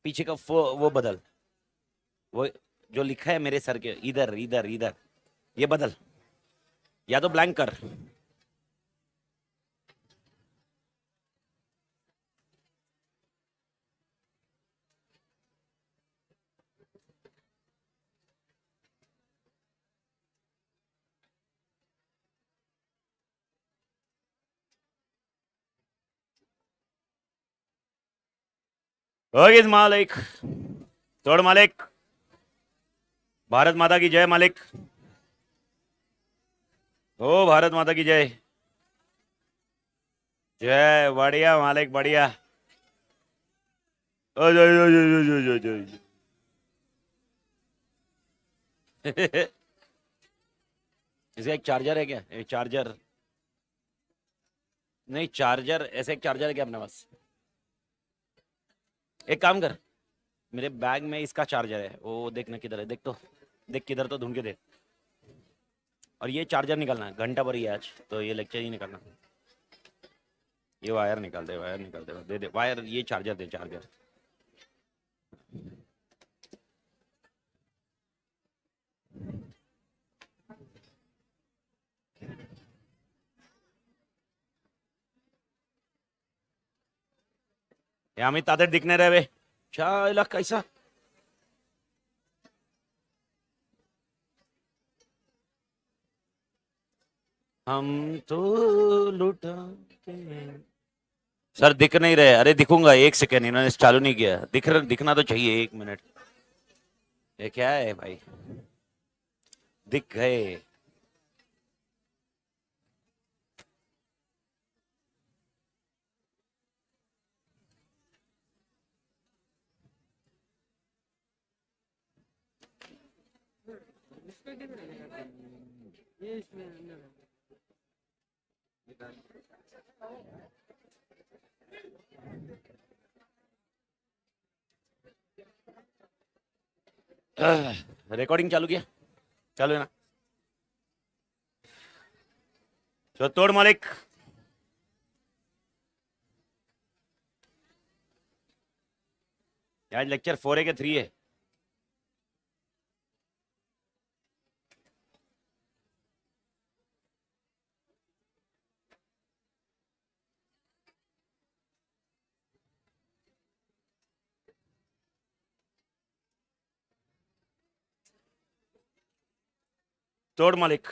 पीछे का वो बदल, वो जो लिखा है मेरे सर के इधर इधर इधर, ये बदल, या तो ब्लैंक कर। ओके मालिक, तोड़ मालिक, भारत माता की जय मालिक, ओ भारत माता की जय। जय, बढ़िया मालिक बढ़िया। ओ जय जय जय जय जय जय। इसका एक चार्जर है क्या? एक चार्जर नहीं, चार्जर ऐसे एक चार्जर है क्या अपने पास? एक काम कर, मेरे बैग में इसका चार्जर है, वो देखना किधर है, देख तो, देख किधर तो ढूंढ के दे। और ये चार्जर निकालना, घंटा भर ही है आज तो, ये लेक्चर ही निकालना। ये वायर निकाल दे, वायर निकाल दे, दे दे वायर, ये चार्जर दे, चार्जर। अमित तादर दिखने रहे वे, चाला कैसा। हम तो लुटा सर दिख नहीं रहे। अरे दिखूंगा, एक सेकेंड, इन्होंने चालू नहीं किया। दिखना तो चाहिए, एक मिनट। ये क्या है भाई, दिख गए। रिकॉर्डिंग चालू किया? चालू है ना? तो तोड़ मालिक। आज लेक्चर 4 है कि 3 है? तोड़ मालिक।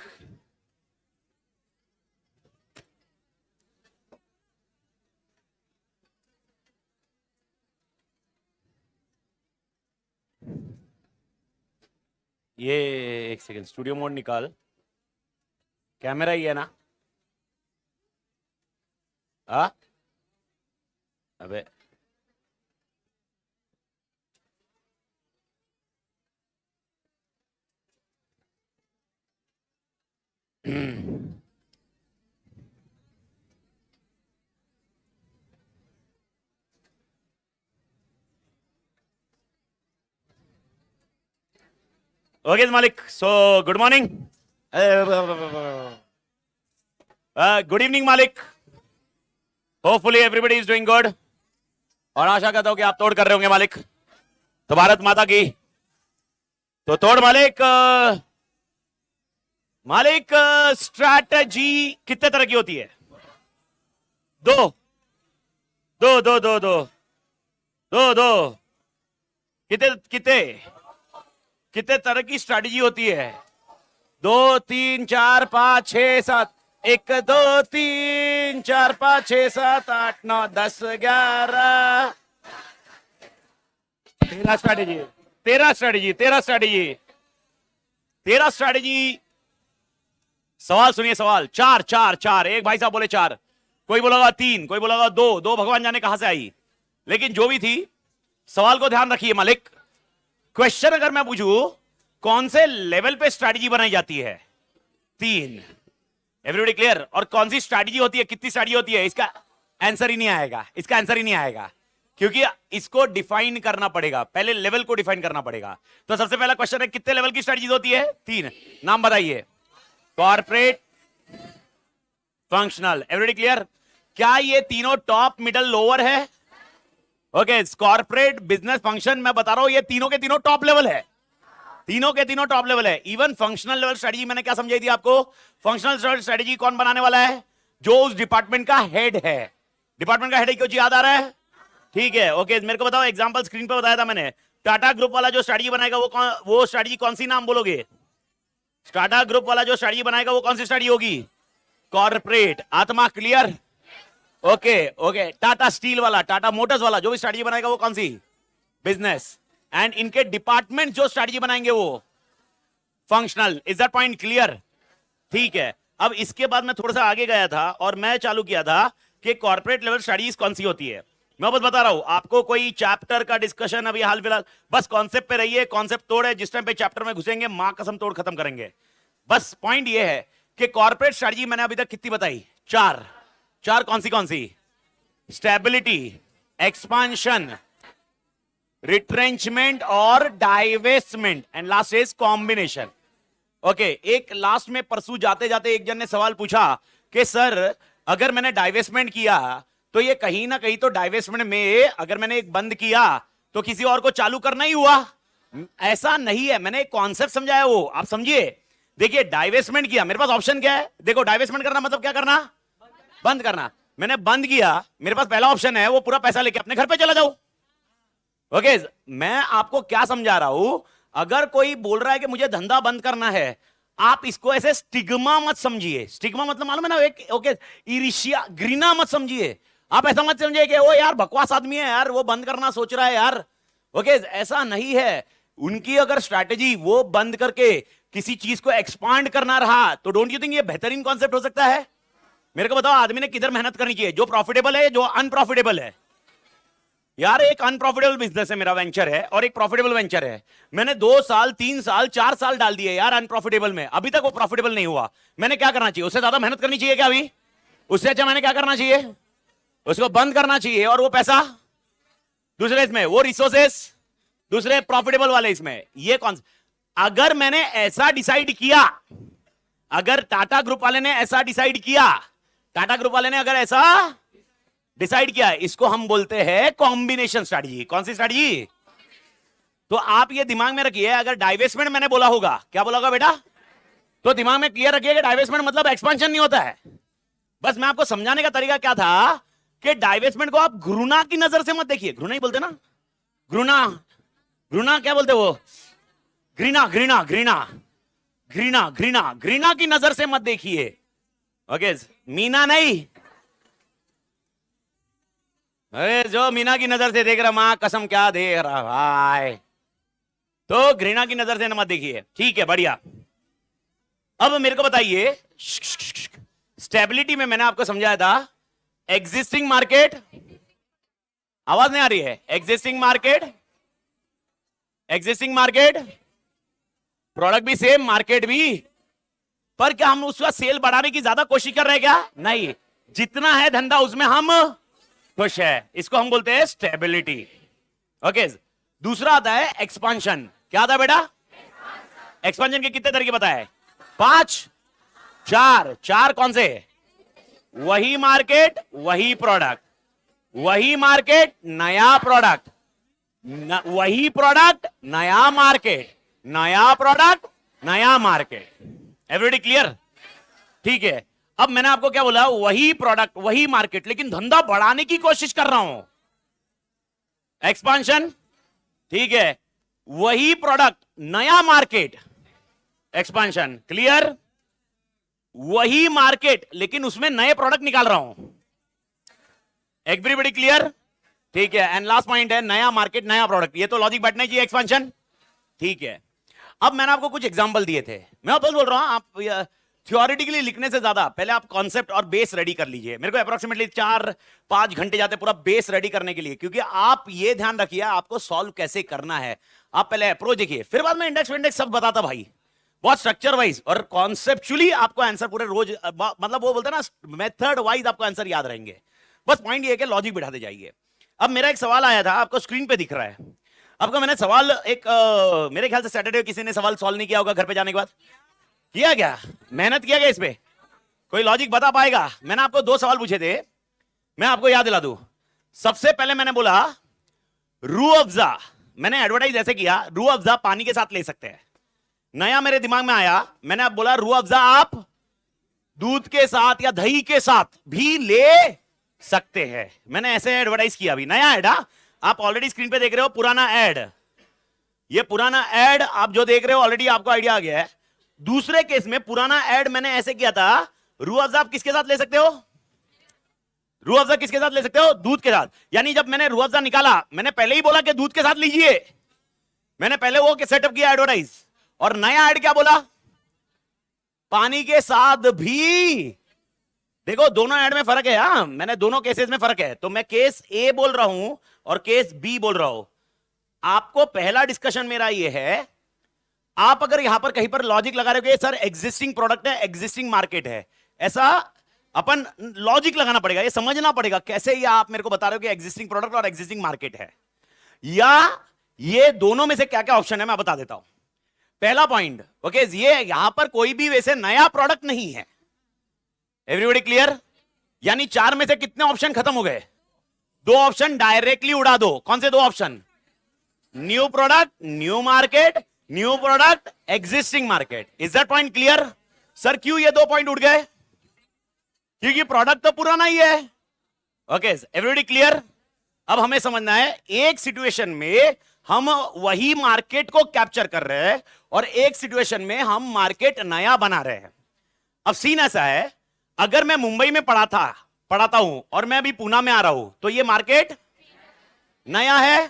ये एक सेकेंड, स्टूडियो मोड निकाल। कैमरा ही है ना? आ अबे ओके मालिक, so good morning, good evening मालिक। Hopefully everybody is doing good, और आशा करता हूं कि आप तोड़ कर रहे होंगे मालिक। तो भारत माता की तो तोड़ मालिक। मालिक, स्ट्रैटेजी कितने तरह की होती है? दो दो दो दो दो दो दो कितने कितने कितने तरह की स्ट्रैटेजी होती है? 2 3 4 5 6 7। 1 2 3 4 5 6 7 8 9 10 11। 13 स्ट्रैटेजी, 13 स्ट्रैटेजी, 13 स्ट्रैटेजी, 13 स्ट्रैटेजी। सवाल सुनिए, सवाल। 4 4 4, एक भाई साहब बोले 4, कोई बोलेगा 3, कोई बोलेगा 2 2, भगवान जाने कहां से आई, लेकिन जो भी थी, सवाल को ध्यान रखिए मालिक। क्वेश्चन अगर मैं पूछूं कौन से लेवल पे स्ट्रैटेजी बनाई जाती है? 3। Everybody clear? और कौन सी स्ट्रैटेजी होती है, कितनी स्ट्रैटेजी होती है, इसका आंसर ही नहीं आएगा, इसका आंसर ही नहीं आएगा, क्योंकि इसको डिफाइन करना पड़ेगा, पहले लेवल को डिफाइन करना पड़ेगा। तो सबसे पहला क्वेश्चन है, कितने लेवल की स्ट्रैटेजी होती है? 3। नाम बताइए। Corporate, functional. Everybody clear? क्या ये तीनों टॉप, मिडल, लोअर है? ओके, कॉर्पोरेट बिजनेस फंक्शन मैं बता रहा हूं, ये तीनों के तीनों टॉप लेवल है, तीनों के तीनों टॉप लेवल है। इवन फंक्शनल लेवल स्ट्रेटजी मैंने क्या समझाई थी आपको? फंक्शनल स्ट्रेटजी कौन बनाने वाला है? जो उस डिपार्टमेंट का हेड है। डिपार्टमेंट का हेड है, कुछ याद आ रहा है? ठीक है, ओके, मेरे को बताओ, एग्जांपल स्क्रीन पे बताया था मैंने। टाटा ग्रुप वाला जो स्ट्रेटजी बनाएगा वो स्ट्रेटजी कौन सी नाम बोलोगे? टाटा ग्रुप वाला जो स्ट्रेटजी बनाएगा वो कौन सी स्ट्रेटजी होगी? कॉर्पोरेट। आत्मा clear? Okay okay. Tata steel वाला, टाटा मोटर्स वाला जो भी स्ट्रेटजी बनाएगा वो कौन सी? बिजनेस। एंड इनके डिपार्टमेंट जो स्ट्रेटजी बनाएंगे वो functional. Is that point clear? ठीक है, अब इसके बाद मैं थोड़ा सा आगे गया था और मैं चालू किया था कि कॉर्पोरेट लेवल स्टडीज कौन सी होती है। मैं बस बता रहा हूं आपको, कोई चैप्टर का डिस्कशन अभी हाल फिलहाल, बस कॉन्सेप्ट पे रहिए। कॉन्सेप्ट तोड़ है, जिस टाइम पे चैप्टर में घुसेंगे मां कसम तोड़ खत्म करेंगे। बस पॉइंट ये है कि कॉर्पोरेट स्ट्रेटजी मैंने अभी तक कितनी बताई? चार। चार कौन सी? स्टेबिलिटी, एक्सपांशन, रिट्रेंचमेंट और divestment, and last is combination. Okay, एक लास्ट में परसों जाते जाते एक जन ने सवाल पूछा कि सर अगर मैंने डाइवेस्टमेंट किया तो ये कहीं ना कहीं तो डाइवेस्टमेंट में अगर मैंने एक बंद किया तो किसी और को चालू करना ही हुआ। ऐसा नहीं है, मैंने एक कॉन्सेप्ट समझाया, वो आप समझिए। देखिए, डाइवेस्टमेंट किया, मेरे पास ऑप्शन क्या है? देखो, डाइवेस्टमेंट करना मतलब क्या करना? बंद करना। मैंने बंद किया, मेरे पास पहला ऑप्शन है वो पूरा पैसा लेके अपने घर पे चला जाऊं। ओके, मैं आपको क्या समझा रहा हूं, अगर कोई बोल रहा है कि मुझे धंधा बंद करना है, आप इसको ऐसे स्टिग्मा मत समझिए। स्टिग्मा मतलब मालूम है ना, एक ओके, ईर्ष्या, घृणा मत समझिए। आप ऐसा मत समझिए कि वो यार बकवास आदमी है यार, वो बंद करना सोच रहा है यार। ओके, ऐसा नहीं है। उनकी अगर स्ट्रैटेजी वो बंद करके किसी चीज को एक्सपांड करना रहा तो डोंट यू थिंक ये बेहतरीन कॉन्सेप्ट हो सकता है? मेरे को बताओ, आदमी ने किधर मेहनत करनी चाहिए? जो प्रॉफिटेबल है, जो अनप्रॉफिटेबल है। यार, एक अनप्रॉफिटेबल बिजनेस है मेरा, वेंचर है, और एक प्रॉफिटेबल वेंचर है। मैंने 2 साल 3 साल 4 साल डाल दिए यार अनप्रॉफिटेबल में, अभी तक वो प्रॉफिटेबल नहीं हुआ। मैंने क्या करना चाहिए? उससे ज्यादा मेहनत करनी चाहिए क्या अभी? उससे अच्छा मैंने क्या करना चाहिए? उसको बंद करना चाहिए, और वो पैसा दूसरे इसमें, वो रिसोर्सेस दूसरे प्रॉफिटेबल वाले इसमें। ये कौन? अगर मैंने ऐसा डिसाइड किया, अगर टाटा ग्रुप वाले ने ऐसा डिसाइड किया, टाटा ग्रुप वाले ने अगर ऐसा डिसाइड किया, इसको हम बोलते हैं कॉम्बिनेशन स्ट्रेटजी। कौन सी स्ट्रेटजी? तो आप ये दिमाग में रखिए, अगर डाइवेस्टमेंट मैंने बोला होगा, क्या बोला होगा बेटा? तो दिमाग में क्लियर रखिए कि डाइवेस्टमेंट मतलब एक्सपेंशन नहीं होता है। बस मैं आपको समझाने का तरीका क्या था कि डाइवेस्टमेंट को आप घृणा की नजर से मत देखिए। घृणा ही बोलते ना, घृणा, घृणा क्या बोलते वो? घृणा, घृणा, घृणा, घृणा, घृणा, घृणा की नजर से मत देखिए। ओके, मीना नहीं, अरे जो मीना की नजर से देख रहा, मां कसम क्या देख रहा भाई, तो घृणा की नजर से मत देखिए। ठीक है, बढ़िया। अब मेरे को बताइए, स्टेबिलिटी में मैंने आपको समझाया था एग्जिस्टिंग मार्केट, आवाज नहीं आ रही है? Existing market, existing market, product भी सेम, मार्केट भी, पर क्या हम उसका सेल बढ़ाने की ज्यादा कोशिश कर रहे हैं क्या? नहीं, जितना है धंधा उसमें हम खुश है। इसको हम बोलते हैं स्टेबिलिटी। ओके, दूसरा आता है एक्सपांशन। क्या आता है बेटा? एक्सपांशन के कितने तरीके बताए? 5, 4। 4 कौन से? वही मार्केट वही प्रोडक्ट, वही मार्केट नया प्रोडक्ट, वही प्रोडक्ट नया मार्केट, नया प्रोडक्ट नया मार्केट। Everybody clear? ठीक है, अब मैंने आपको क्या बोला? वही प्रोडक्ट वही मार्केट, लेकिन धंधा बढ़ाने की कोशिश कर रहा हूं, एक्सपांशन। ठीक है, वही प्रोडक्ट नया मार्केट, एक्सपांशन। क्लियर? वही मार्केट लेकिन उसमें नए प्रोडक्ट निकाल रहा हूं। Everybody clear? ठीक है, एंड लास्ट पॉइंट है नया मार्केट नया प्रोडक्ट। ये तो लॉजिक बैठना चाहिए, एक्सपांशन। ठीक है, अब मैंने आपको कुछ एग्जांपल दिए थे, मैं बस बोल रहा हूं आप थ्योरेटिकली लिखने से ज्यादा पहले आप कॉन्सेप्ट और बेस रेडी कर लीजिए। मेरे को अप्रोक्सीमेटली 4-5 घंटे जाते पूरा बेस रेडी करने के लिए, क्योंकि आप ये ध्यान रखिए आपको सॉल्व कैसे करना है। आप पहले अप्रोच देखिए, फिर बाद में इंडेक्स विंडेक्स सब बताता भाई, बहुत स्ट्रक्चर वाइज और कॉन्सेप्चुअली आपको आंसर पूरे रोज, मतलब वो बोलते हैं ना मेथड वाइज आपको आंसर याद रहेंगे। बस पॉइंट ये है कि लॉजिक बिठाते जाइए। अब मेरा एक सवाल आया था, आपको स्क्रीन पे दिख रहा है आपका। मैंने सवाल एक मेरे ख्याल से सैटरडे किसी ने सवाल सॉल्व नहीं किया होगा घर पे जाने के बाद। किया क्या? मेहनत किया गया इस पे? कोई लॉजिक बता पाएगा? मैंने आपको 2 सवाल पूछे थे, मैं आपको याद दिला दूं। सबसे पहले मैंने बोला रूह अफ़ज़ा, मैंने एडवर्टाइज ऐसे किया, रूह अफ़ज़ा पानी के साथ ले सकते हैं। नया मेरे दिमाग में आया, मैंने अब बोला रूह अफ़ज़ा आप दूध के साथ या दही के साथ भी ले सकते हैं। मैंने ऐसे एडवर्टाइज किया, अभी नया एड। आप ऑलरेडी स्क्रीन पे देख रहे हो पुराना एड, ये पुराना एड आप जो देख रहे हो ऑलरेडी आपको आइडिया आ गया है। दूसरे केस में पुराना एड मैंने ऐसे किया था, रूह अफ़ज़ा आप किसके साथ ले सकते हो? रूह अफ़ज़ा किसके साथ ले सकते हो? दूध के साथ। यानी जब मैंने रूह अफ़ज़ा निकाला, मैंने पहले ही बोला कि दूध के साथ लीजिए, मैंने पहले वो सेटअप किया एडवर्टाइज। और नया एड क्या बोला? पानी के साथ भी। देखो दोनों एड में फर्क है। हाँ, मैंने दोनों केसेस में फर्क है। तो मैं केस ए बोल रहा हूं और केस बी बोल रहा हूं। आपको पहला डिस्कशन मेरा ये है, आप अगर यहां पर कहीं पर लॉजिक लगा रहे हो सर एग्जिस्टिंग प्रोडक्ट है, एग्जिस्टिंग मार्केट है, ऐसा अपन लॉजिक लगाना पड़ेगा, ये समझना पड़ेगा कैसे ये आप मेरे को बता रहे हो कि एग्जिस्टिंग प्रोडक्ट और एग्जिस्टिंग मार्केट है, या ये दोनों में से क्या क्या ऑप्शन है मैं बता देता हूं। पहला पॉइंट, ओके, ये यहां पर कोई भी वैसे नया प्रोडक्ट नहीं है। Everybody clear? यानी 4 में से कितने ऑप्शन खत्म हो गए? 2 ऑप्शन डायरेक्टली उड़ा दो। कौन से 2 option? New product, new market, new product, existing market. Is that point clear? Sir क्यों ये 2 पॉइंट उड़ गए? क्योंकि प्रोडक्ट तो पुराना ही है। Okay, everybody clear? अब हमें समझना है, एक सिचुएशन में हम वही मार्केट को कैप्चर कर रहे हैं और एक सिचुएशन में हम मार्केट नया बना रहे हैं। अब सीन ऐसा है, अगर मैं मुंबई में पढ़ाता हूं और मैं अभी पूना में आ रहा हूं तो ये मार्केट नया है,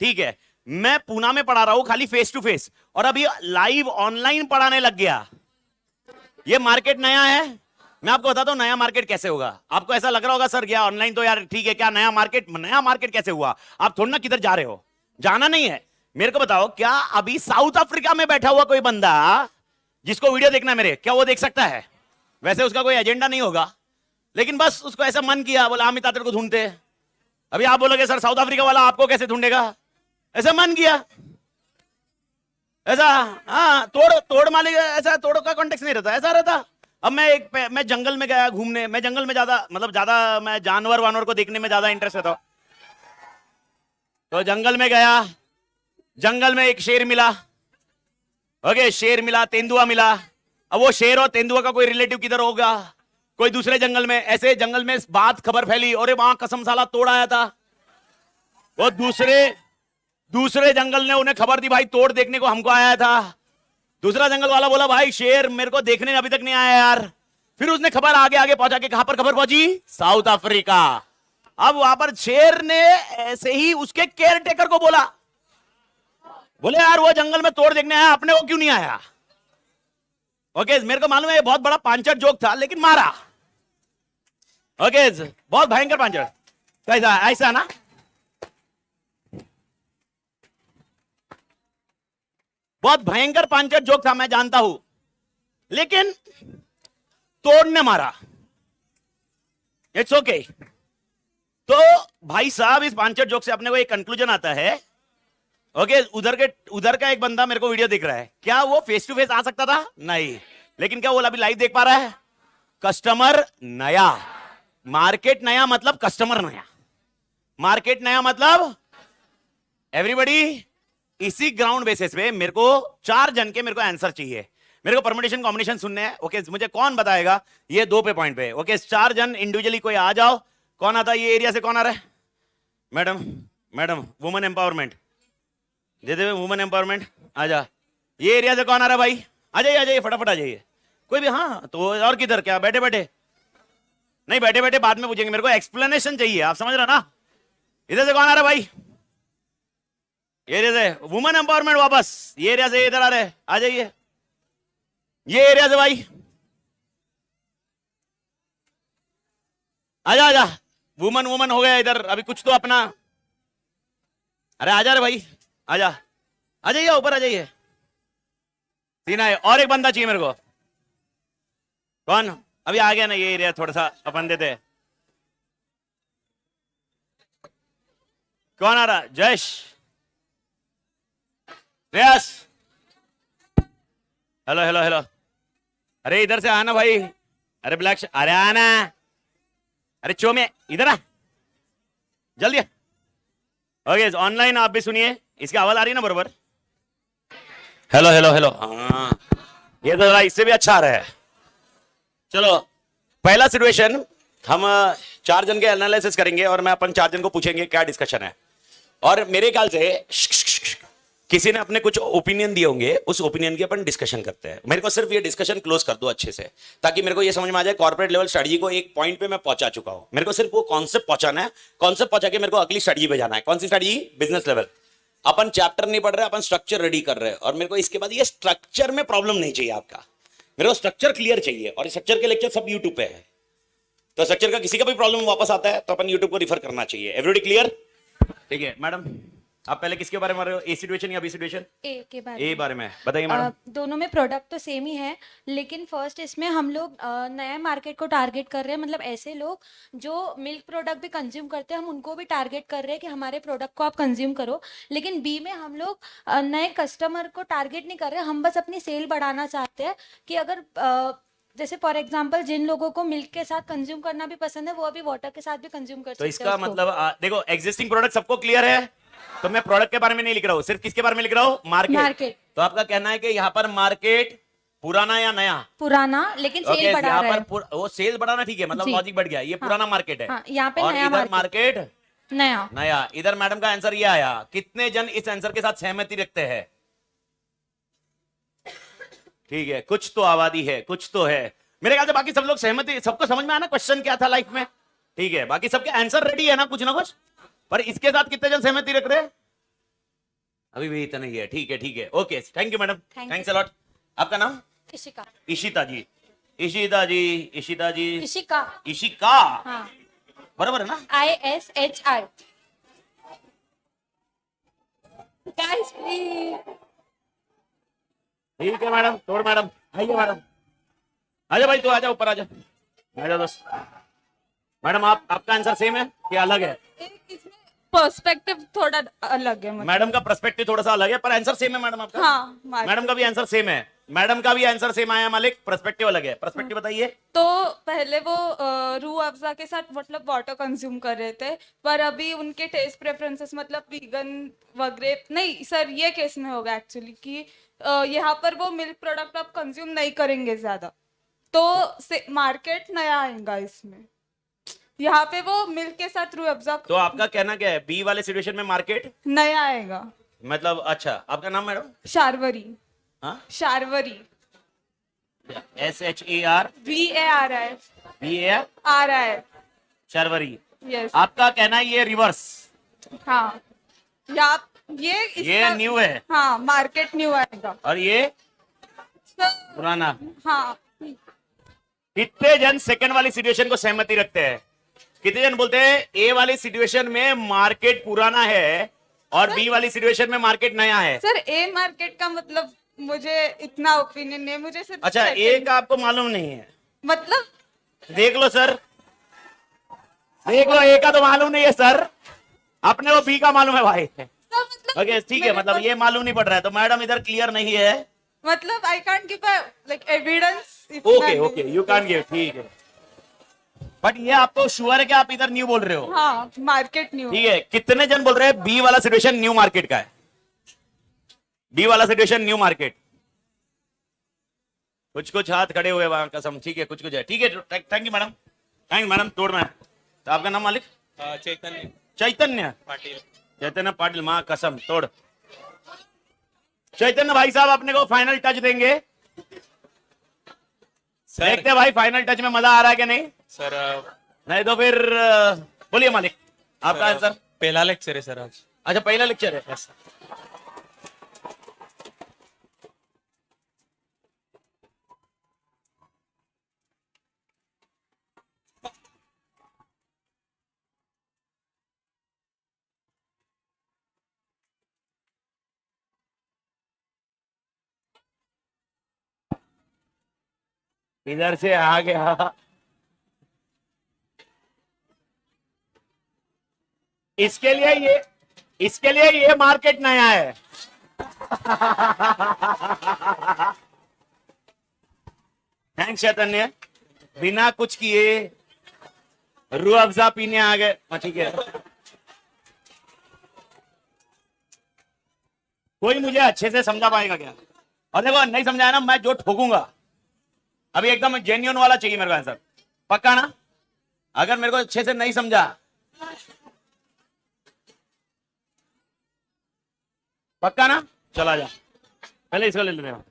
ठीक है। मैं पूना में पढ़ा रहा हूं खाली फेस टू फेस और अभी लाइव ऑनलाइन पढ़ाने लग गया, ये मार्केट नया है। मैं आपको बताता हूं नया मार्केट कैसे होगा। आपको ऐसा लग रहा होगा सर क्या ऑनलाइन तो यार ठीक है, क्या नया मार्केट कैसे हुआ? आप थोड़ा ना किधर जा रहे हो, जाना नहीं है। मेरे को बताओ, क्या अभी साउथ अफ्रीका में बैठा हुआ कोई बंदा जिसको वीडियो देखना है मेरे, क्या वो देख सकता है? वैसे उसका कोई एजेंडा नहीं होगा, लेकिन बस उसको ऐसा मन किया, बोला अमित तातर को ढूंढते हैं। अभी आप बोलोगे सर साउथ अफ्रीका वाला आपको कैसे ढूंढेगा? ऐसा मन किया, ऐसा। हाँ, तोड़ मालिक, ऐसा तोड़ का कॉन्टेक्स्ट नहीं रहता, ऐसा रहता। अब मैं जंगल में गया घूमने, मैं जंगल में ज्यादा मैं जानवर वानवर को देखने में ज्यादा इंटरेस्ट रहता। तो जंगल में गया, जंगल में एक शेर मिला, ओके, शेर मिला, तेंदुआ मिला। अब वो शेर और तेंदुआ का कोई रिलेटिव किधर होगा? कोई दूसरे जंगल में। ऐसे जंगल में बात खबर फैली, और वहां कसम साला तोड़ आया था। वो दूसरे जंगल ने उन्हें खबर दी, भाई तोड़ देखने को हमको आया था। दूसरा जंगल वाला बोला भाई शेर मेरे को देखने अभी तक नहीं आया यार। फिर उसने खबर आगे आगे पहुंचा के, कहां पर खबर पहुंची? South Africa. अब वहां पर शेर ने ऐसे ही उसके केयर टेकर को बोला, बोले यार वो जंगल में तोड़ देखने आया, अपने को क्यों नहीं आया? ओके, मेरे को मालूम है ये बहुत बड़ा पांचर जोक था, लेकिन मारा। ओके, बहुत भयंकर पांचर। कैसा? ऐसा ना, बहुत भयंकर पांचर जोक था, मैं जानता हूं, लेकिन तोड़ने मारा। It's okay. तो भाई साहब, इस पांचर जोक से अपने को एक कंक्लूजन आता है। ओके, उधर का एक बंदा मेरे को वीडियो दिख रहा है, क्या वो फेस टू फेस आ सकता था? नहीं, लेकिन क्या वो अभी लाइव देख पा रहा है? कस्टमर नया, मार्केट नया मतलब कस्टमर नया, मार्केट नया मतलब एवरीबॉडी। इसी ग्राउंड बेसिस पे मेरे को 4 जन के मेरे को आंसर चाहिए, मेरे को परमुटेशन कॉम्बिनेशन सुनने हैं। ओके, मुझे कौन बताएगा ये 2 पे पॉइंट पे? ओके, 4 जन इंडिविजुअली कोई आ जाओ। कौन आता है? ये एरिया से कौन आ रहा है? मैडम वुमेन एम्पावरमेंट दे दे, वुमेन एम्पावरमेंट आ जा। ये एरिया से कौन आ रहा है भाई? आ जाइए फटाफट आ जाइए। कोई भी? हाँ, तो और किधर? क्या बैठे बैठे? नहीं, बैठे बैठे बाद में पूछेंगे, मेरे को एक्सप्लेनेशन चाहिए, आप समझ रहे ना? इधर से कौन आ रहा है भाई? ये एरिया से वुमेन एम्पावरमेंट, वापस ये एरिया से इधर आ रहे, आ जाइए। ये एरिया से भाई आजा, वुमन हो गया इधर। अभी कुछ तो अपना, अरे आजा रे भाई, आजा, आ जाइए ऊपर, आ जाइए। सीना है, और एक बंदा चाहिए मेरे को। कौन? अभी आ गया ना ये एरिया, थोड़ा सा अपन देते। कौन आ रहा? जयश, श्रेयस, हेलो। अरे इधर से आना भाई। अरे ब्लैक, अरे आना। अरे चोमे इधर आ, जल्दी। ओके ऑनलाइन आप भी सुनिए, इसकी आवाज आ रही है ना बरोबर? हेलो हेलो हेलो, हाँ ये तो जरा इससे भी अच्छा आ रहा है। चलो पहला सिचुएशन, हम 4 जन के एनालिसिस करेंगे और मैं अपन 4 जन को पूछेंगे क्या डिस्कशन है, और मेरे ख्याल से किसी ने अपने कुछ ओपिनियन दिए होंगे, उस ओपिनियन की अपन डिस्कशन करते हैं। मेरे को सिर्फ ये डिस्कशन क्लोज कर दो अच्छे से, ताकि मेरे को ये समझ में आ जाए कॉर्पोरेट लेवल स्ट्रेटजी को एक पॉइंट पे मैं पहुंचा चुका हूं। मेरे को सिर्फ वो कॉन्सेप्ट पहुंचाना है, कॉन्सेप्ट पहुंचा के मेरे को अगली स्ट्रेटजी पे जाना है। कौन सी स्ट्रेटजी? Business level. अपन चैप्टर नहीं पढ़ रहे, अपन स्ट्रक्चर रेडी कर रहे हैं, और मेरे को इसके बाद ये स्ट्रक्चर में प्रॉब्लम नहीं चाहिए आपका, मेरे को स्ट्रक्चर क्लियर चाहिए, और स्ट्रक्चर के लेक्चर सब यूट्यूब पे है, तो स्ट्रक्चर का किसी का भी प्रॉब्लम वापस आता है तो अपन यूट्यूब को रिफर करना चाहिए। Everybody clear? ठीक है मैडम, आप पहले किसके बारे में रहे हो, ए सिचुएशन या बी सिचुएशन? ए के बारे ए में। बारे में बताइए मैडम। दोनों में प्रोडक्ट तो सेम ही है, लेकिन फर्स्ट इसमें हम लोग नए मार्केट को टारगेट कर रहे हैं, मतलब ऐसे लोग जो मिल्क प्रोडक्ट भी कंज्यूम करते हैं हम उनको भी टारगेट कर रहे हैं कि हमारे प्रोडक्ट को आप कंज्यूम करो। लेकिन बी में हम लोग नए कस्टमर को टारगेट नहीं कर रहे, हम बस अपनी सेल बढ़ाना चाहते हैं कि अगर जैसे फॉर एग्जांपल जिन लोगों को मिल्क के साथ कंज्यूम करना भी पसंद है वो अभी वाटर के साथ भी कंज्यूम कर तो सकते हैं इसका उसको। मतलब देखो एग्जिस्टिंग प्रोडक्ट सबको क्लियर है, तो मैं प्रोडक्ट के बारे में नहीं लिख रहा हूँ, सिर्फ किसके बारे में लिख रहा हूँ? मार्केट। तो आपका कहना है कि यहाँ पर मार्केट पुराना या नया? पुराना, लेकिन सेल बढ़ा यहाँ रहा है। पर वो सेल बढ़ाना, ठीक है, मतलब जी। लॉजिक बढ़ गया, ये पुराना मार्केट है। हाँ, यहाँ पे और नया इधर मार्केट नया। नया। इधर मैडम का आंसर ये आया। कितने जन इस आंसर के साथ सहमति रखते हैं? ठीक है, कुछ तो आबादी है, कुछ तो है। मेरे ख्याल से बाकी सब लोग सहमति, सबको समझ में आया ना क्वेश्चन क्या था लाइफ में? ठीक है, बाकी सबके आंसर रेडी है ना कुछ, पर इसके साथ कितने जन सहमति रख रहे हैं? अभी भी इतना ही है। ठीक है ठीक है, okay, thank you madam, thanks a lot. आपका नाम? इशिका। इशिता जी, इशिता जी, इशिता जी, इशिका। इशिका, हाँ, बराबर है ना? ISHI। Guys please. ठीक है मैडम, तोड़ मैडम, आइए मैडम, आजा भाई, तू आजा ऊपर, आजा आजा दोस्त। मैडम आपका आंसर सेम है कि अलग है? इसमें पर्सपेक्टिव थोड़ा अलग है, मतलब। मैडम का पर्सपेक्टिव थोड़ा सा अलग है, पर आंसर सेम है मैडम आपका। हाँ, मैडम का भी आंसर सेम है, मैडम का भी आंसर सेम आया मालिक, पर्सपेक्टिव अलग है। पर्सपेक्टिव बताइए। तो पहले वो रूह अफ़ज़ा के साथ मतलब वाटर कंज्यूम कर रहे थे, पर अभी उनके टेस्ट प्रेफरेंसेस मतलब वीगन वगैरह नहीं सर, ये केस में होगा एक्चुअली कि यहाँ पर वो मिल्क प्रोडक्ट आप कंज्यूम नहीं करेंगे ज्यादा, तो मार्केट नया आएगा इसमें। यहाँ पे वो मिल्क के साथ रूह अफ़ज़ा तो आपका कहना क्या है, बी वाले सिचुएशन में मार्केट नया आएगा? मतलब अच्छा, आपका नाम मैडम? शारवरी। हाँ, Sharvari. SHAR VARI। VAR Sharvari. Yes. आपका कहना है ये रिवर्स, हाँ, या ये ये न्यू है, हाँ, मार्केट न्यू आएगा और ये सर। पुराना। हाँ, कितने जन सेकंड वाली सिचुएशन को सहमति रखते हैं? कितने जन बोलते हैं ए वाली सिचुएशन में मार्केट पुराना है और बी वाली सिचुएशन में मार्केट नया है? सर ए मार्केट का मतलब मुझे इतना ओपिनियन नहीं है, मुझे सिर्फ अच्छा, ए का आपको मालूम नहीं है? मतलब देख लो सर, देख लो, ए का तो मालूम नहीं है सर, अपने को बी का मालूम है भाई। सर मतलब ओके ठीक है, मतलब ये मालूम नहीं पड़ रहा है, तो मैडम इधर क्लियर नहीं है। मतलब I can't give like evidence. Okay okay, you can give, ठीक है, बट ये आपको श्योर है कि आप इधर न्यू बोल रहे हो? हाँ, मार्केट न्यू। ठीक है, कितने जन बोल रहे हैं बी वाला सिचुएशन न्यू मार्केट का है? बी वाला सिचुएशन न्यू मार्केट। कुछ कुछ हाथ खड़े हुए वहां, कसम। ठीक है, कुछ कुछ है, ठीक है, thank you madam, thank you madam, तोड़ में। तो आपका नाम मालिक? चैतन्य चैतन्य पाटिल। चैतन्य पाटिल, माँ कसम, तोड़। चैतन्य भाई साहब अपने को फाइनल टच देंगे, देखते हैं भाई फाइनल टच में मजा आ रहा है कि नहीं। सर नहीं तो फिर बोलिए मालिक, आपका आंसर? पहला लेक्चर है सर आज। अच्छा, पहला लेक्चर है। Yes sir. इधर से आ गया, इसके लिए ये मार्केट नया है। थैंक्स चैतन्य, बिना कुछ किए रूह अफ़ज़ा पीने आ गए। ठीक है, कोई मुझे अच्छे से समझा पाएगा क्या? और देखो नहीं समझाया ना, मैं जो ठोकूंगा अभी एकदम जेन्युइन वाला चाहिए मेरे को आंसर, पक्का ना? अगर मेरे को अच्छे से नहीं समझा, पक्का ना? चला जा, पहले इसको ले लेते हैं।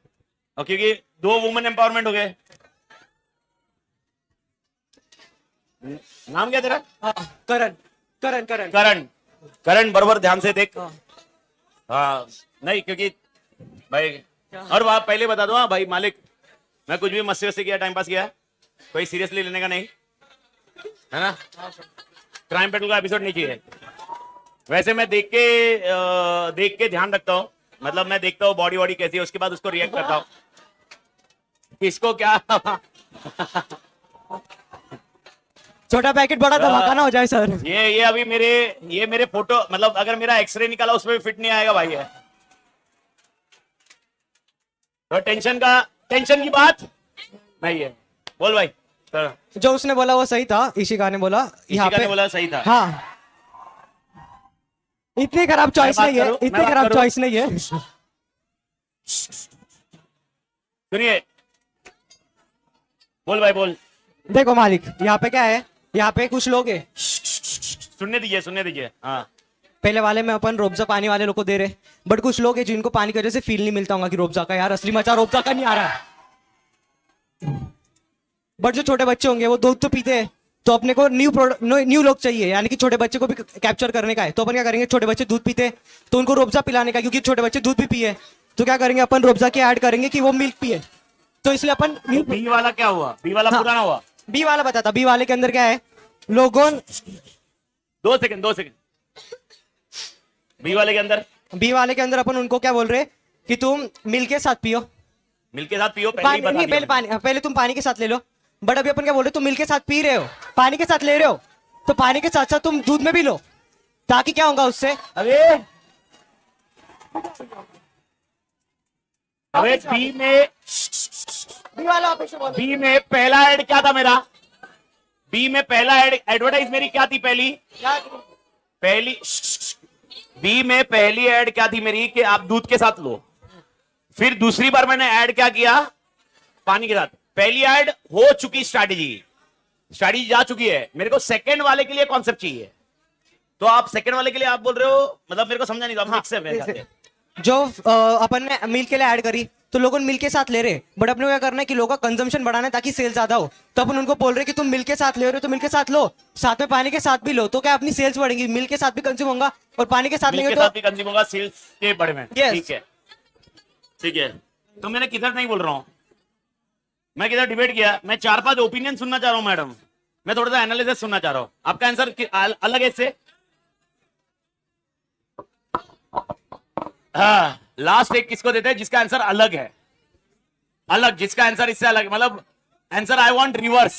और क्योंकि 2 वुमेन एम्पावरमेंट हो गए। नाम क्या तेरा? करण करण करण करण। करण बरोबर ध्यान से देख। हाँ नहीं क्योंकि भाई, और वहां पहले बता दो, हाँ भाई मालिक, मैं कुछ भी मस्ती वस्ती किया, टाइम पास किया, कोई सीरियसली लेने का नहीं है ना। क्राइम पेट्रोल का एपिसोड नहीं चाहिए। वैसे मैं देख के ध्यान रखता हूँ, मतलब मैं देखता हूँ बॉडी वॉडी कैसी है, उसके बाद उसको रिएक्ट करता हूँ किसको क्या। छोटा पैकेट बड़ा धमाका ना हो जाए सर। ये अभी मेरे फोटो, मतलब अगर मेरा एक्सरे निकाला उसमें भी फिट नहीं आएगा भाई। है तो टेंशन की बात नहीं है। बोल भाई सर। जो उसने बोला वो सही था, इशिका ने बोला यहाँ इशिका ने पे। बोला सही था। हाँ, इतनी खराब चॉइस बात नहीं है, करूं? मैं इतनी बात खराब करूं? चॉइस नहीं है। सुनिए, बोल भाई बोल। देखो मालिक, यहाँ पे क्या है, यहाँ पे कुछ लोग हैं, सुनने दीजिए। हाँ पहले वाले में अपन रोबजा पानी वाले लोग को दे रहे, बट कुछ लोग हैं जिनको पानी की वजह से फील नहीं मिलता होगा कि रोबजा का यार असली मजा रोबजा का नहीं आ रहा है। बट जो छोटे बच्चे होंगे वो दूध तो पीते हैं, तो अपने को न्यू लोग चाहिए, यानी कि छोटे बच्चे को भी कैप्चर करने का है। तो अपन क्या करेंगे, छोटे बच्चे दूध पीते हैं तो उनको रोबजा पिलाने का, क्योंकि छोटे बच्चे दूध भी पिए, तो क्या करेंगे अपन रोबजा के ऐड करेंगे कि वो मिल्क पिए। तो इसलिए अपन बी वाला क्या हुआ? बी वाला हाँ। पुराना हुआ। बी वाला बताता, बी वाले के अंदर क्या है, लोगों 2 सेकंड। बी वाले के अंदर अपन उनको क्या बोल रहे कि तुम मिल्क के साथ पियो, मिल्क के साथ पियो। पहले ही पानी बता नहीं, दिया पहले पानी, पहले तुम पानी के साथ ले लो। बट अभी अपन क्या बोल रहे, तुम मिल्क के साथ पी रहे हो, पानी के साथ ले रहे हो, तो पानी के साथ साथ तुम दूध में भी लो, ताकि क्या होगा उससे। अबे बी में पहला ऐड क्या था मेरा? बी में पहला एडवर्टाइज मेरी क्या थी? बी में पहली ऐड क्या थी मेरी कि आप दूध के साथ लो। फिर दूसरी बार मैंने ऐड क्या किया? पानी के साथ। पहली ऐड हो चुकी, स्ट्रैटेजी जा चुकी है। मेरे को सेकंड वाले के लिए कॉन्सेप्ट चाहिए। तो आप सेकंड वाले के लिए आप बोल रहे हो, मतलब मेरे को समझा नहीं था। मिक्स है मेरे साथ। जो अपन ने मिल्क के लिए ऐड करी, तो लोगों ने मिल्क के साथ ले रहे, बट अपने को क्या करना है कि लोगों का कंजम्पशन बढ़ाना है ताकि सेल ज्यादा हो। तो अपन उनको बोल रहे कि तुम मिल्क के साथ ले रहे हो तो मिल्क के साथ लो, साथ में पानी के साथ भी लो, तो क्या अपनी सेल्स बढ़ेंगी, मिल्क के साथ भी कंज्यूम होगा और पानी के साथ मिल्क लेंगे के तो साथ भी कंज्यूम होगा, सेल्स के बढ़े में। Yes. ठीक है। तो मैंने किधर नहीं बोल रहा हूं, मैं किधर डिबेट किया। मैं 4-5 ओपिनियन सुनना चाह रहा हूं मैडम। मैं थोड़ा सा एनालिसिस सुनना चाह रहा हूं। आपका आंसर अलग है इससे? हाँ, लास्ट एक किसको देते हैं जिसका आंसर अलग है? अलग, जिसका आंसर इससे अलग, मतलब आंसर आई वांट रिवर्स।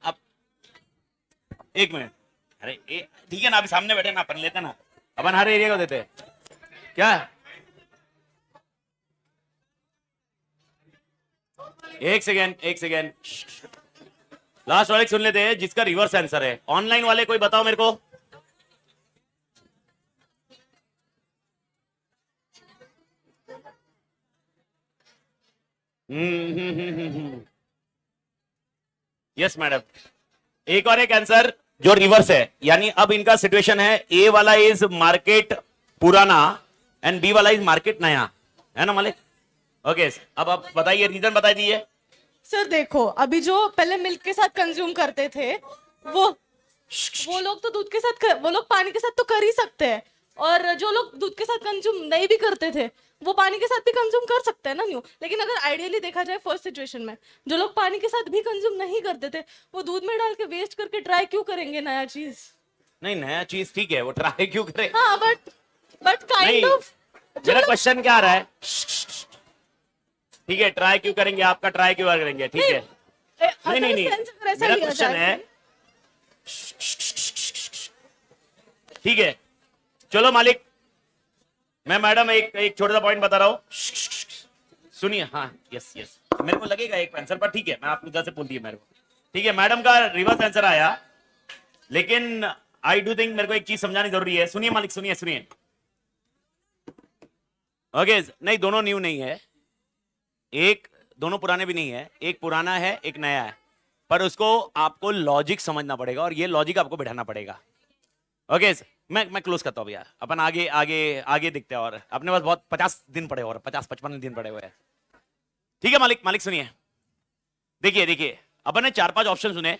अब एक मिनट, अरे ठीक है ना, अभी सामने बैठे ना, अपन लेते ना, अपन हर एरिया को देते हैं क्या? एक सेकेंड, लास्ट वाले सुन लेते हैं जिसका रिवर्स आंसर है। ऑनलाइन वाले कोई बताओ मेरे को। यस मैडम, एक और एक आंसर जो रिवर्स है, यानी अब इनका सिचुएशन है, ए वाला इज मार्केट पुराना एंड बी वाला इज मार्केट नया, है ना मालिक? ओके, अब आप बताइए, रीजन बता दीजिए। सर देखो, अभी जो पहले मिल्क के साथ कंज्यूम करते थे वो लोग तो दूध के साथ वो लोग पानी के साथ तो कर ही सकते हैं, और जो लोग दूध के साथ कंज्यूम नहीं भी करते थे वो पानी के साथ भी कंज्यूम कर सकते हैं ना न्यू। लेकिन अगर आइडियली देखा जाए फर्स्ट सिचुएशन में, जो लोग पानी के साथ भी कंज्यूम नहीं करते थे वो दूध में डाल के वेस्ट करके ट्राई क्यों करेंगे नया चीज? नहीं, नया चीज ठीक है, वो ट्राई क्यों करे? हाँ बट काइंड ऑफ मेरा क्वेश्चन क्या आ रहा है? ठीक है, ट्राई क्यों करेंगे? आपका ट्राई क्यों करेंगे? ठीक है, नहीं, मेरा क्वेश्चन है, ठीक है चलो मालिक, मैं मैडम एक छोटा सा पॉइंट बता रहा हूं, सुनिए। हाँ यस, मेरे को लगेगा एक आंसर, पर ठीक है, मैं आपको इधर से बोल दिया मेरे को। ठीक है, मैडम का रिवर्स आंसर आया, लेकिन आई डू थिंक मेरे को एक चीज समझानी जरूरी है। सुनिए मालिक, सुनिए। ओके नहीं, दोनों न्यू नहीं है, एक दोनों पुराने भी नहीं है, एक पुराना है एक नया है, पर उसको आपको लॉजिक समझना पड़ेगा और ये लॉजिक आपको बिठाना पड़ेगा। ओके मैं क्लोज करता हूँ भैया, अपन आगे आगे आगे दिखते हैं, और अपने पास बहुत 50 दिन पड़े और 50-55 दिन पड़े हुए हैं। ठीक है मालिक, मालिक सुनिए, देखिए देखिए अपन ने 4-5 ऑप्शन सुने।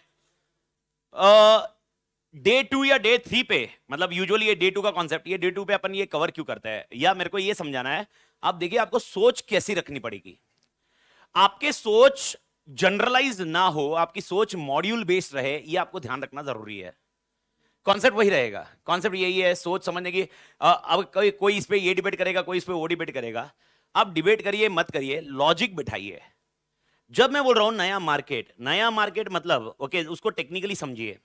डे 2 या डे 3 पे, मतलब यूजुअली ये डे 2 का कॉन्सेप्ट, ये डे 2 पे अपन ये कवर क्यों करते हैं, या मेरे को ये समझाना है। आप देखिए आपको सोच कैसी रखनी पड़ेगी, आपके सोच जनरलाइज ना हो, आपकी सोच मॉड्यूल बेस्ड रहे, ये आपको ध्यान रखना जरूरी है। कॉन्सेप्ट वही रहेगा, कॉन्सेप्ट यही है, सोच समझने की। अब कोई इस पे ये डिबेट करेगा, कोई इस पे वो डिबेट करेगा, आप डिबेट करिए मत करिए, लॉजिक बिठाइए। जब मैं बोल रहा हूं नया मार्केट मतलब ओके उसको टेक्निकली समझिए।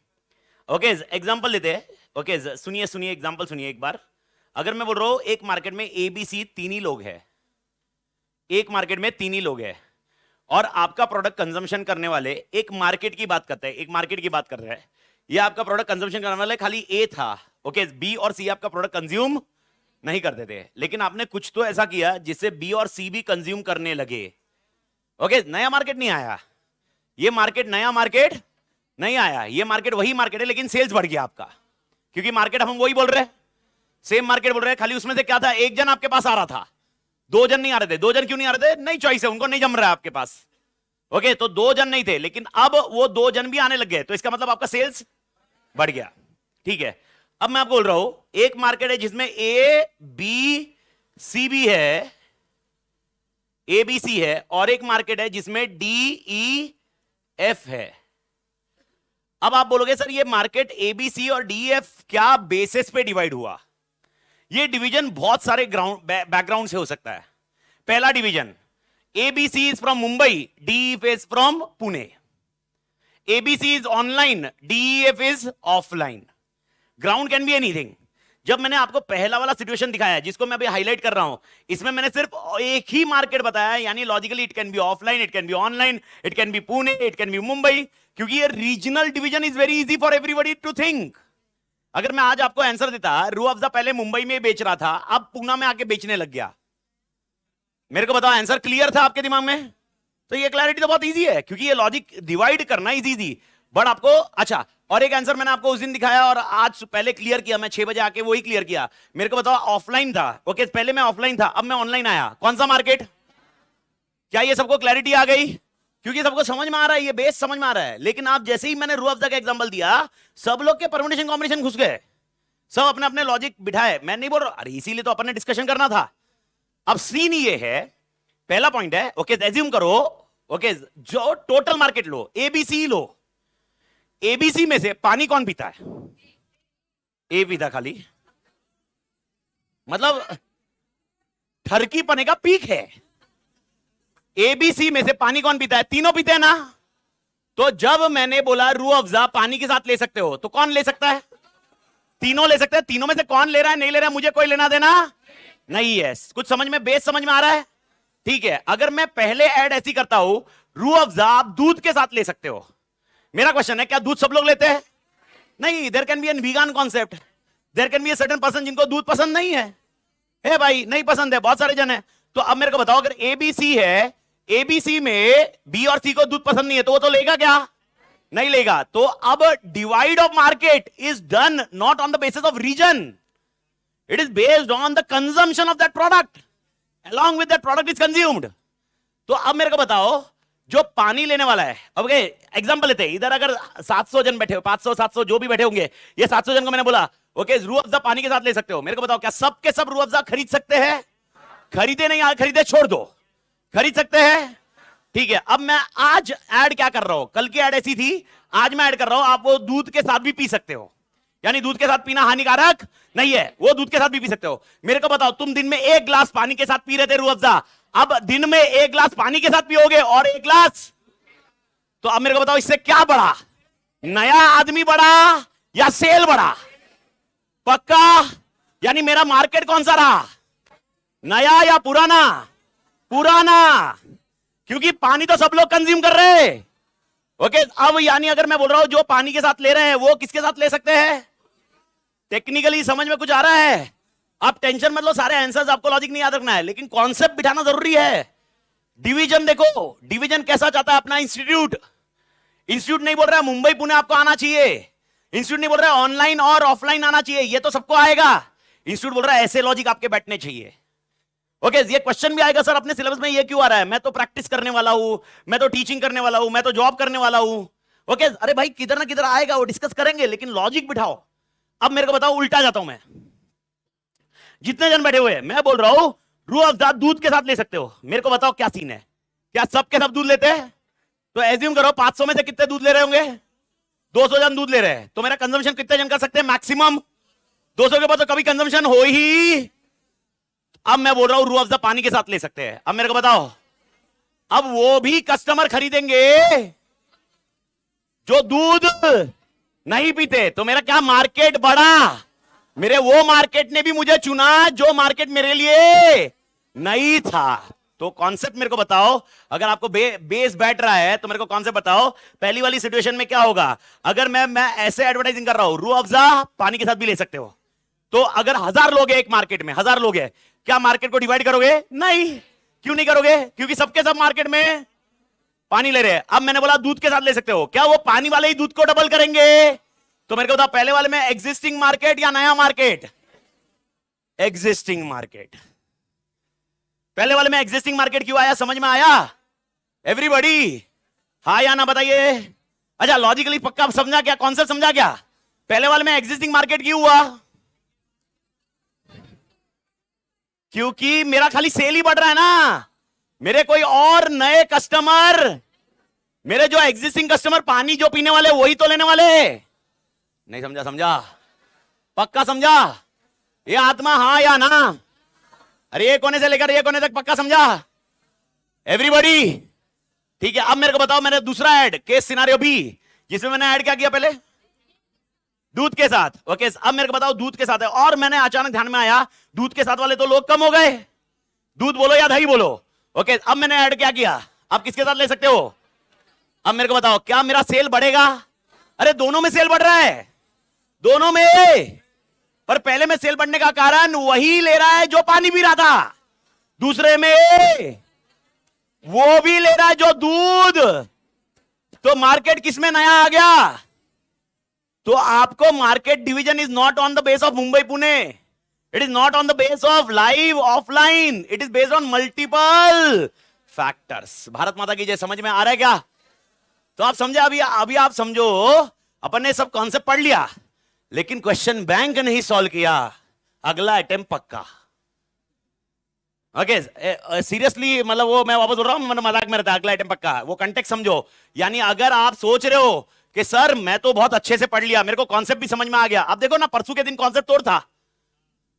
ओके एग्जांपल लेते हैं, ओके सुनिए सुनिए एग्जांपल सुनिए एक बार। अगर मैं बोल रहा हूं एक मार्केट में ABC 3 ही लोग हैं, एक मार्केट में 3 ही लोग हैं, और आपका प्रोडक्ट कंजम्पशन करने वाले, एक मार्केट की बात करते हैं, एक मार्केट की बात कर रहे हैं, ये आपका प्रोडक्ट कंजम्पशन करने वाले खाली A था, ओके B और C आपका प्रोडक्ट कंज्यूम नहीं करते थे, लेकिन आपने कुछ तो ऐसा किया जिससे B और C भी कंज्यूम करने लगे। ओके नया मार्केट नहीं आया, ये मार्केट नया मार्केट नहीं आया, ये मार्केट वही मार्केट है, लेकिन सेल्स बढ़ गया आपका, क्योंकि मार्केट हम वही बोल रहे हैं, सेम मार्केट बोल रहे हैं, खाली उसमें से क्या था, एक जन आपके पास आ रहा था, 2 जन नहीं आ रहे थे। 2 जन क्यों नहीं आ रहे थे, नहीं चॉइस है, उनको नहीं जम रहा है आपके पास। ओके तो 2 जन नहीं थे, लेकिन अब वो 2 जन भी आने लग गए, तो इसका मतलब आपका सेल्स बढ़ गया। ठीक है, अब मैं आपको बोल रहा हूं एक मार्केट है जिसमें ABC है, ABC है, और एक मार्केट है जिसमें DEF है। अब आप बोलोगे सर ये मार्केट ABC और DEF क्या बेसिस पे डिवाइड हुआ? ये डिवीजन बहुत सारे बैकग्राउंड से हो सकता है। पहला division, ABC is from Mumbai, DEF is from Pune. ABC is online, DEF is offline. Ground can be anything. जब मैंने आपको पहला वाला सिचुएशन दिखाया है, जिसको मैं अभी हाईलाइट कर रहा हूं, इसमें मैंने सिर्फ एक ही मार्केट बताया है, यानी logically it can be offline, it can be online, it can be Pune, it can be Mumbai, क्योंकि ये regional division is very easy for everybody to think. अगर मैं आज आपको आंसर देता, रूह अफ़ज़ा पहले मुंबई में बेच रहा था, अब पूना में आके बेचने लग गया, मेरे को बताओ आंसर क्लियर था आपके दिमाग में? तो ये क्लैरिटी तो बहुत इजी है, क्योंकि ये लॉजिक डिवाइड करना इज इजी, बट आपको अच्छा। और एक आंसर मैंने आपको उस दिन दिखाया और आज पहले क्लियर किया, मैं 6 बजे आके वही क्लियर किया। मेरे को बताओ ऑफलाइन था, ओके पहले मैं ऑफलाइन था, अब मैं ऑनलाइन आया, कौन सा मार्केट? क्या ये सबको क्लैरिटी आ गई? क्योंकि सबको समझ में आ रहा है, ये बेस समझ में आ रहा है। लेकिन आप जैसे ही मैंने रूह अफ़ज़ा का एग्जांपल दिया, सब लोग के परम्यूटेशन कॉम्बिनेशन घुस गए, सब अपने अपने लॉजिक बिठाए। मैं नहीं बोल रहा, अरे इसीलिए तो अपन ने डिस्कशन करना था। अब सीन ये है, पहला पॉइंट है, ओके एज्यूम करो, ओके जो टोटल मार्केट लो, ABC लो, ABC में से पानी कौन पीता है? ए पीता खाली, मतलब ठरकी पने का पीक है। ABC में से पानी कौन पीता है? तीनों पीते हैं ना। तो जब मैंने बोला रूह अफ़ज़ा पानी के साथ ले सकते हो, तो कौन ले सकता है? तीनों ले सकते हैं। तीनों में से कौन ले रहा है, नहीं ले रहा है, मुझे कोई लेना देना नहीं है। कुछ समझ में, बेस समझ में आ रहा है? ठीक है, अगर मैं पहले ऐड ऐसी करता हूं, रूह अफ़ज़ा आप दूध के साथ ले सकते हो। मेरा क्वेश्चन है, क्या दूध सब लोग लेते हैं? नहीं, there can be an vegan concept, there can be a certain person जिनको दूध पसंद नहीं है। हे भाई नहीं पसंद है, बहुत सारे जन है। तो अब मेरे को बताओ, अगर ABC है, ABC में B और C को दूध पसंद नहीं है, तो वो तो लेगा क्या? नहीं लेगा। तो अब divide of market is done not on the basis of region, it is based on the consumption of that product, along with that product is consumed। तो अब मेरे को बताओ, जो पानी लेने वाला है, अब एग्जांपल लेते हैं, इधर अगर 700 जन बैठे हो, 500 700 जो भी बैठे होंगे, ये 700 जन को मैंने बोला ओके रूह अफ़ज़ा पानी के साथ ले सकते हो। मेरे को बताओ, क्या सब के सब रूह अफ़ज़ा खरीद सकते हैं? खरीदे नहीं, खरीदे छोड़ दो, खरीद सकते हैं। ठीक है, अब मैं आज ऐड क्या कर रहा हूं, कल की ऐड ऐसी थी, आज मैं ऐड कर रहा हूं, आप वो दूध के साथ भी पी सकते हो, यानी दूध के साथ पीना हानिकारक नहीं है, वो दूध के साथ भी पी सकते हो। मेरे को बताओ, तुम दिन में 1 गिलास पानी के साथ पी रहे थे रूह अफ़ज़ा, अब दिन में 1 गिलास पानी के साथ पियोगे और 1 गिलास, तो अब मेरे को बताओ इससे क्या बढ़ा? नया आदमी बढ़ा या सेल बढ़ा? पक्का, यानी मेरा मार्केट कौन सा रहा, नया या पुराना? पुराना, क्योंकि पानी तो सब लोग कंज्यूम कर रहे हैं। ओके अब यानी अगर मैं बोल रहा हूं जो पानी के साथ ले रहे हैं, वो किसके साथ ले सकते हैं? टेक्निकली समझ में कुछ आ रहा है? आप टेंशन मत लो, सारे आंसर्स आपको लॉजिक नहीं याद रखना है, लेकिन कॉन्सेप्ट बिठाना जरूरी है। डिवीजन देखो, डिवीजन कैसा चाहता है अपना इंस्टीट्यूट। इंस्टीट्यूट नहीं बोल रहा है मुंबई पुणे आपको आना चाहिए, इंस्टीट्यूट नहीं बोल रहा है ऑनलाइन और ऑफलाइन आना चाहिए, ये तो सबको आएगा। इंस्टीट्यूट बोल रहा है ऐसे लॉजिक आपके बैठने चाहिए। ओके, ये क्वेश्चन भी आएगा, सर अपने सिलेबस में ये क्यों आ रहा है? मैं तो प्रैक्टिस करने वाला हूं, मैं तो टीचिंग करने वाला हूं, मैं तो जॉब करने वाला हूं। ओके, अरे भाई किधर ना किधर आएगा, वो डिस्कस करेंगे, लेकिन लॉजिक बिठाओ। अब मेरे को बताओ, उल्टा जाता हूं मैं, जितने जन बैठे हुए हैं मैं बोल रहा हूं रूह अफ़ज़ा दूध के साथ ले सकते हो, मेरे को बताओ क्या सीन है, क्या सब के सब दूध लेते हैं? तो एज्यूम करो 500 में से कितने दूध ले रहे होंगे? 200 जन दूध ले रहे हैं, तो मेरा कंजम्पशन कितने जन कर सकते हैं? मैक्सिमम 200 के बाद तो कभी कंजम्पशन हो ही। अब मैं बोल रहा हूं रूह अफ़ज़ा पानी के साथ ले सकते हैं। अब मेरे को बताओ, अब वो भी कस्टमर खरीदेंगे जो दूध नहीं पीते, तो मेरा क्या मार्केट बढ़ा? मेरे वो मार्केट ने भी मुझे चुना जो मार्केट मेरे लिए नहीं था। तो कॉन्सेप्ट मेरे को बताओ, अगर आपको बेस बैठ रहा है तो मेरे को कॉन्सेप्ट बताओ। पहली वाली सिचुएशन में क्या होगा? अगर मैं ऐसे एडवर्टाइजिंग कर रहा हूं, रूह अफ़ज़ा पानी के साथ भी ले सकते हो, तो अगर 1000 लोग हैं एक मार्केट में, 1000 लोग हैं, क्या मार्केट को डिवाइड करोगे? नहीं। क्यों नहीं करोगे? क्योंकि सबके सब मार्केट में पानी ले रहे हैं। अब मैंने बोला दूध के साथ ले सकते हो, क्या वो पानी वाले ही दूध को डबल करेंगे? तो मेरे को बताओ, पहले वाले में एग्जिस्टिंग मार्केट या नया मार्केट? Existing market. पहले वाले में एग्जिस्टिंग मार्केट क्यों आया, समझ में आया एवरीबॉडी? हाँ या ना बताइए। अच्छा, लॉजिकली पक्का समझा क्या, कॉन्सेप्ट समझा क्या? पहले वाले में एग्जिस्टिंग मार्केट क्यों हुआ? क्योंकि मेरा खाली सेल ही बढ़ रहा है ना, मेरे कोई और नए कस्टमर, मेरे जो एग्जिस्टिंग कस्टमर पानी जो पीने वाले वही तो लेने वाले। नहीं समझा? समझा? पक्का समझा? ये आत्मा हाँ या ना? अरे ये कोने से लेकर ये कोने तक पक्का समझा एवरीबॉडी? ठीक है। अब मेरे को बताओ, मैंने दूसरा ऐड केस सिनारियो भी, जिसमें मैंने ऐड क्या किया पहले? दूध के साथ। ओके, अब मेरे को बताओ दूध के साथ है, और मैंने अचानक ध्यान में आया दूध के साथ वाले तो लोग कम हो गए, दूध बोलो या दही बोलो। ओके, अब मैंने ऐड क्या किया? आप किसके साथ ले सकते हो? अब मेरे को बताओ, क्या मेरा सेल बढ़ेगा? अरे दोनों में सेल बढ़ रहा है, दोनों में। पर पहले में सेल बढ़ने का कारण वही ले रहा है जो पानी पी रहा था, दूसरे में वो भी ले रहा है जो दूध। तो मार्केट किसमें नया आ गया? तो आपको market division is not on the base of Mumbai Pune, it is not on the base of live offline, it is based on multiple factors. Bharat Mata की जय। समझ में आ रहा है क्या? तो आप समझे? अभी आप समझो, अपन ने सब कॉन्सेप्ट पढ़ लिया, लेकिन क्वेश्चन बैंक नहीं सॉल्व किया। अगला अटेम्प्ट पक्का। ओके, सीरियसली, मतलब वो मैं वापस बोल रहा हूं, मतलब मजाक में रहता है, अगला अटेम्प्ट पक्का। वो कंटेक्स्ट समझो। यानी अगर आप सोच रहे हो कि सर मैं तो बहुत अच्छे से पढ़ लिया, मेरे को कॉन्सेप्ट भी समझ में आ गया, आप देखो ना, परसों के दिन कॉन्सेप्ट तोड़ था,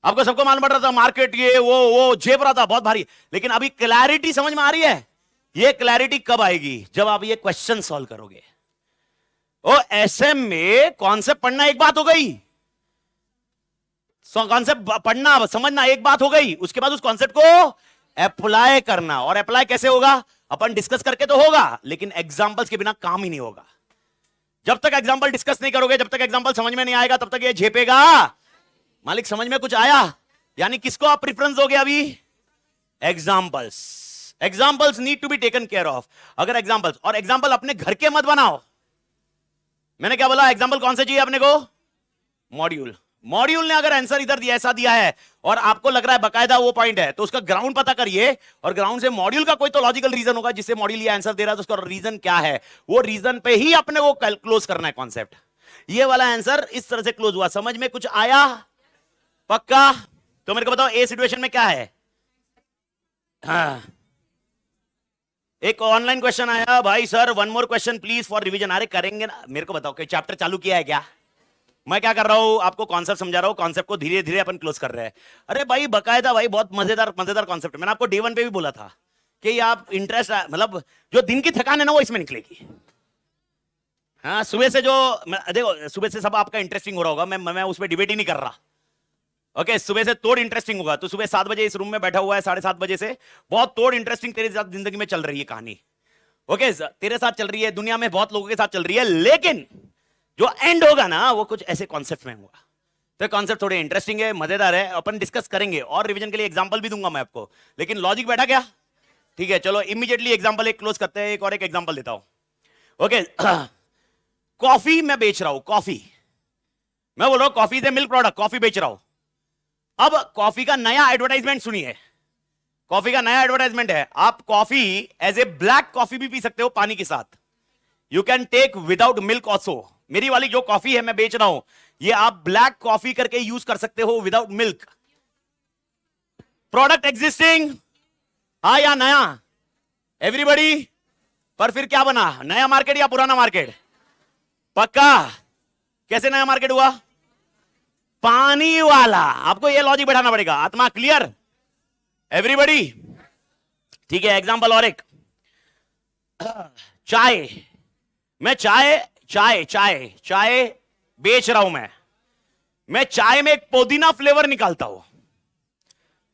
आपको सबको मालूम पड़ रहा था, मार्केट ये वो झेप रहा था बहुत भारी, लेकिन अभी क्लैरिटी समझ में आ रही है। ये क्लैरिटी कब आएगी? जब आप ये क्वेश्चन सॉल्व करोगे। ओ एसएम में कॉन्सेप्ट पढ़ना एक बात हो गई, कॉन्सेप्ट पढ़ना समझना एक बात हो गई, उसके बाद उस कॉन्सेप्ट को अप्लाई करना। और अप्लाई कैसे होगा? अपन डिस्कस करके तो होगा, लेकिन एग्जांपल्स के बिना काम ही नहीं होगा। जब तक एग्जांपल डिस्कस नहीं करोगे, जब तक एग्जांपल समझ में नहीं आएगा, तब तक ये झेपेगा। मालिक समझ में कुछ आया? यानी किसको आप प्रेफरेंस दोगे अभी? Examples. Examples need to be taken care of. अगर एग्जांपल्स, और एग्जांपल अपने घर के मत बनाओ। मैंने क्या बोला? एग्जांपल कौन से चाहिए अपने को? मॉड्यूल। मॉड्यूल ने अगर आंसर इधर दिया, ऐसा दिया है, और आपको लग रहा है बकायदा वो पॉइंट है, तो उसका ग्राउंड पता करिए, और ग्राउंड से मॉड्यूल का कोई तो लॉजिकल रीजन होगा जिससे मॉड्यूल ये आंसर दे रहा है, तो उसका रीजन क्या है, वो रीजन पे ही अपने को क्लोज करना है कॉन्सेप्ट। ये वाला आंसर इस तरह से क्लोज हुआ। समझ में कुछ आया? पक्का? तो मेरे को बताओ ए सिचुएशन में क्या है? हाँ, एक ऑनलाइन क्वेश्चन आया, भाई sir one more question please for revision. अरे करेंगे ना। मेरे को बताओ, चैप्टर चालू किया है क्या? मैं क्या कर रहा हूं, आपको कॉन्सेप्ट समझा रहा हूं, कॉन्सेप्ट को धीरे धीरे अपन क्लोज कर रहे हैं। अरे भाई बकायदा भाई, बहुत मजेदार मजेदार कॉन्सेप्ट है। मैंने आपको डे 1 पे भी बोला था कि ये आप इंटरेस्ट, मतलब जो दिन की थकान है ना, वो इसमें निकलेगी। हाँ, सुबह से जो देखो, सुबह से सब आपका इंटरेस्टिंग हो रहा होगा, मैं उस पर डिबेट ही नहीं कर रहा। ओके, सुबह से तोड़ इंटरेस्टिंग होगा। तो सुबह 7 बजे इस रूम में बैठा हुआ है, 7:30 बजे से बहुत तोड़ इंटरेस्टिंग तेरे साथ जिंदगी में चल रही है कहानी। ओके, तेरे साथ चल रही है, दुनिया में बहुत लोगों के साथ चल रही है, लेकिन जो एंड होगा ना, वो कुछ ऐसे कॉन्सेप्ट में होगा। तो कॉन्सेप्ट थोड़े इंटरेस्टिंग है, मजेदार है, अपन डिस्कस करेंगे और रिवीजन के लिए एग्जांपल भी दूंगा मैं आपको, लेकिन लॉजिक बैठा क्या? ठीक है, चलो इमीडिएटली एग्जांपल एक क्लोज करते हैं, एक और एक एग्जांपल देता हूं। ओके कॉफी मैं बेच रहा हूं, कॉफी मैं बोल रहा हूं, कॉफी से मिल्क प्रोडक्ट, कॉफी बेच रहा हूं। अब कॉफी का नया एडवर्टाइजमेंट सुनिए, कॉफी का नया एडवर्टाइजमेंट है, आप coffee as a black coffee भी पी सकते हो पानी के साथ, you can take without milk also. मेरी वाली जो कॉफी है मैं बेच रहा हूं, ये आप ब्लैक कॉफी करके यूज कर सकते हो विदाउट मिल्क। प्रोडक्ट एग्जिस्टिंग, हाँ या नया? एवरीबॉडी। पर फिर क्या बना, नया मार्केट या पुराना मार्केट? पक्का? कैसे नया मार्केट हुआ? पानी वाला। आपको ये लॉजिक बैठाना पड़ेगा। आत्मा क्लियर? एवरीबॉडी? ठीक है, एग्जांपल और एक, चाय। मैं चाय बेच रहा हूं। मैं चाय में एक पुदीना फ्लेवर निकालता हूं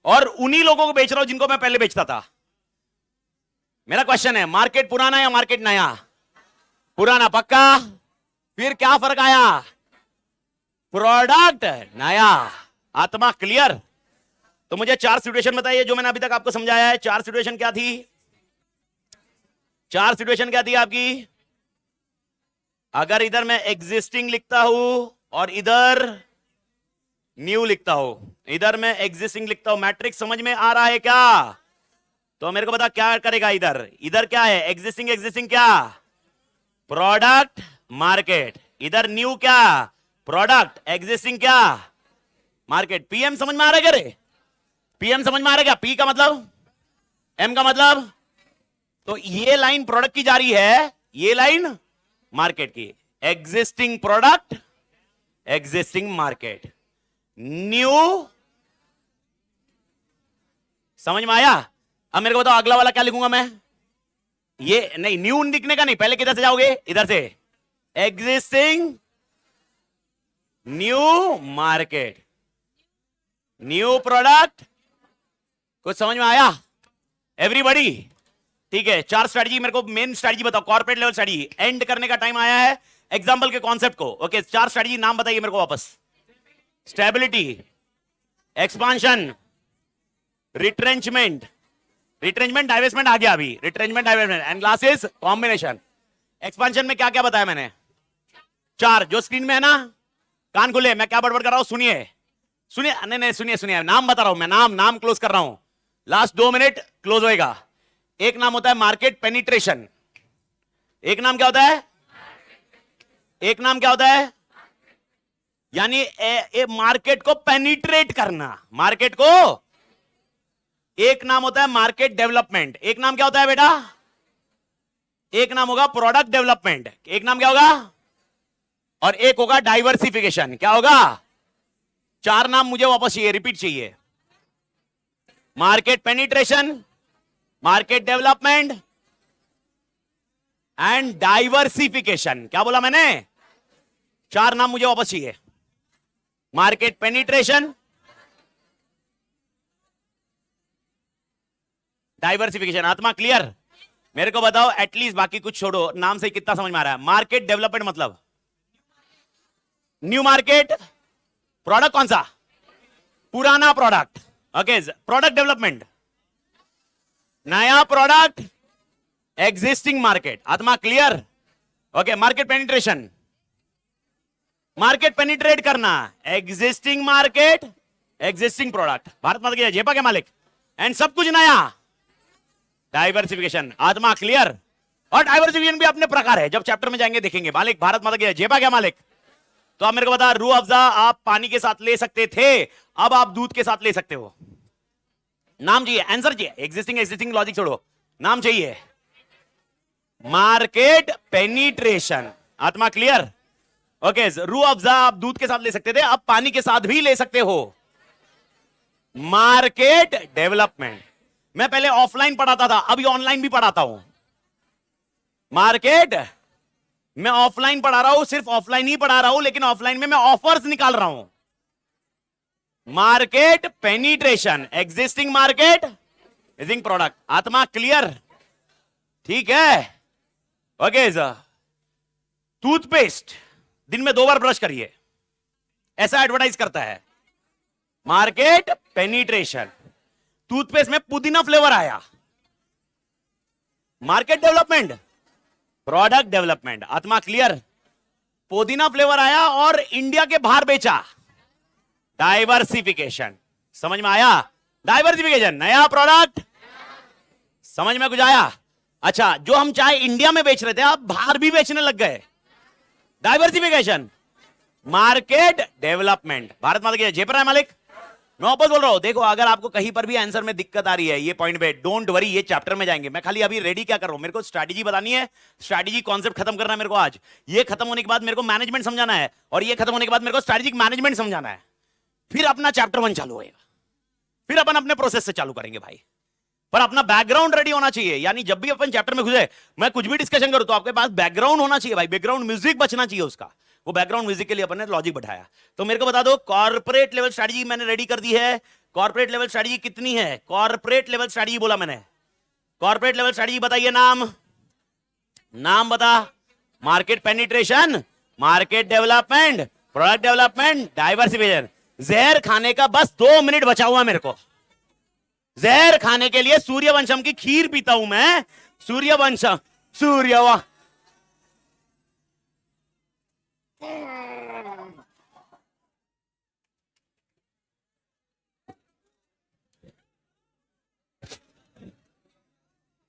और उन्हीं लोगों को बेच रहा हूं जिनको मैं पहले बेचता था। मेरा क्वेश्चन है, मार्केट पुराना या मार्केट नया? पुराना। पक्का? फिर क्या फर्क आया? प्रोडक्ट नया। आत्मा क्लियर? तो मुझे 4 सिचुएशन बताइए जो मैंने अभी तक आपको समझाया है। 4 सिचुएशन क्या थी? 4 सिचुएशन क्या थी आपकी? अगर इधर मैं एग्जिस्टिंग लिखता हूं और इधर न्यू लिखता हूं, इधर मैं एग्जिस्टिंग लिखता हूं, मैट्रिक्स समझ में आ रहा है क्या? तो मेरे को बता क्या करेगा इधर? इधर क्या है? एग्जिस्टिंग क्या? Product market. इधर न्यू क्या? प्रोडक्ट। एग्जिस्टिंग क्या? मार्केट। पीएम समझ में आ रहा है क्या रे? पीएम समझ में आ रहा है क्या? पी का मतलब, एम का मतलब, तो ये लाइन प्रोडक्ट की जा रही है, ये लाइन मार्केट की। Existing product, existing market, new. समझ में आया? अब मेरे को बताओ अगला वाला क्या लिखूंगा मैं? ये नहीं, न्यू लिखने का नहीं, पहले किधर से जाओगे? इधर से। Existing, new market, new product. कुछ समझ में आया एवरीबॉडी? ठीक है, 4 स्ट्रेटजी। मेरे को मेन स्ट्रेटजी बताओ, कॉर्पोरेट लेवल स्ट्रेटजी। एंड करने का टाइम आया है एग्जांपल के कॉन्सेप्ट को। ओके, 4 स्ट्रेटजी नाम बताइए मेरे को वापस। स्टेबिलिटी, एक्सपांशन, रिट्रेंचमेंट, डाइवेस्टमेंट आ गया अभी, retrenchment, divestment and glasses combination. Expansion में क्या क्या बताया मैंने? 4 जो स्क्रीन में है ना, कान खुले, मैं क्या बड़बड़ कर रहा हूं सुनिए। नहीं सुनिए, नाम बता रहा हूं मैं, नाम क्लोज कर रहा हूं, लास्ट 2 मिनट क्लोज होएगा। एक नाम होता है मार्केट पेनिट्रेशन। एक नाम क्या होता है? एक नाम क्या होता है? यानी मार्केट को पेनिट्रेट करना, मार्केट को। एक नाम होता है मार्केट डेवलपमेंट। एक नाम क्या होता है बेटा? एक नाम होगा प्रोडक्ट डेवलपमेंट। एक नाम क्या होगा? और एक होगा डाइवर्सिफिकेशन। क्या होगा? 4 नाम मुझे वापस चाहिए, रिपीट चाहिए। Market penetration, market development and diversification. क्या बोला मैंने? 4 नाम मुझे वापस चाहिए। Market penetration, diversification. आत्मा क्लियर? मेरे को बताओ एटलीस्ट, बाकी कुछ छोड़ो, नाम से कितना समझ में आ रहा है? मार्केट डेवलपमेंट मतलब न्यू मार्केट, प्रोडक्ट कौन सा? पुराना प्रोडक्ट। ओके, प्रोडक्ट डेवलपमेंट, नया प्रोडक्ट, एग्जिस्टिंग मार्केट। आत्मा clear? Okay, market penetration, market penetrate करना, existing market, existing product. Bharat Mata की जय के मालिक। एंड सब कुछ नया, डाइवर्सिफिकेशन। आत्मा क्लियर? और डाइवर्सिफिकेशन भी अपने प्रकार है, जब चैप्टर में जाएंगे देखेंगे। मालिक भारत माता की जय क्या मालिक? तो आप मेरे को बता, रूह अफ़ज़ा आप पानी के साथ ले सकते थे, अब आप दूध के साथ ले सकते हो। नाम चाहिए, आंसर चाहिए। एग्जिस्टिंग लॉजिक छोड़ो, नाम चाहिए। Market penetration. आत्मा क्लियर? ओके, रूह अफ़ज़ा आप दूध के साथ ले सकते थे, अब पानी के साथ भी ले सकते हो। Market development. मैं पहले ऑफलाइन पढ़ाता था, अभी ऑनलाइन भी पढ़ाता हूं। मार्केट, मैं ऑफलाइन पढ़ा रहा हूं, सिर्फ ऑफलाइन ही पढ़ा रहा हूं, लेकिन ऑफलाइन में मैं ऑफर्स निकाल रहा हूं। Market penetration, existing market, existing product. आत्मा क्लियर? ठीक है। ओके, टूथपेस्ट दिन में 2 बार ब्रश करिए। ऐसा एडवर्टाइज करता है। मार्केट पेनिट्रेशन, टूथपेस्ट में पुदीना फ्लेवर आया, मार्केट डेवलपमेंट, प्रोडक्ट डेवलपमेंट। आत्मा क्लियर? पुदीना फ्लेवर आया और इंडिया के बाहर बेचा, डाइवर्सिफिकेशन। समझ में आया? डाइवर्सिफिकेशन, नया प्रोडक्ट। समझ में कुछ आया? अच्छा, जो हम चाय इंडिया में बेच रहे थे आप बाहर भी बेचने लग गए, diversification. Market development. Bharat Mata की जय पर है मालिक। मैं वापस बोल रहा हूं, देखो अगर आपको कहीं पर भी आंसर में दिक्कत आ रही है ये पॉइंट पे, डोंट वरी, ये चैप्टर में जाएंगे। मैं खाली अभी रेडी क्या कर रहा हूं, मेरे को स्ट्रैटेजी बतानी है, स्ट्रैटेजी कॉन्सेप्ट खत्म करना है मेरे को आज। ये खत्म होने के बाद मेरे को मैनेजमेंट समझाना है, और ये खत्म होने के बाद मेरे को स्ट्रैटेजिक मैनेजमेंट समझाना है। फिर अपना चैप्टर 1 चालू होगा, फिर अपन अपने प्रोसेस से चालू करेंगे भाई। पर अपना बैकग्राउंड रेडी होना चाहिए, यानी जब भी अपन चैप्टर में घुसे, मैं कुछ भी डिस्कशन करूं तो आपके पास बैकग्राउंड होना चाहिए भाई, बैकग्राउंड म्यूजिक बचना चाहिए उसका। वो बैकग्राउंड म्यूजिक के लिए अपन ने लॉजिक बैठाया। तो मेरे को बता दो, कॉर्पोरेट लेवल स्ट्रैटेजी मैंने रेडी कर दी है। कॉर्पोरेट लेवल स्ट्रैटेजी कितनी है? कॉर्पोरेट लेवल स्ट्रैटेजी बोला मैंने, कॉर्पोरेट लेवल स्ट्रैटेजी बताइए। नाम बता। Market penetration, market development, product development, diversification. जहर खाने का बस 2 मिनट बचा हुआ मेरे को। जहर खाने के लिए सूर्यवंशम की खीर पीता हूं मैं। सूर्यवंशम, सूर्यवा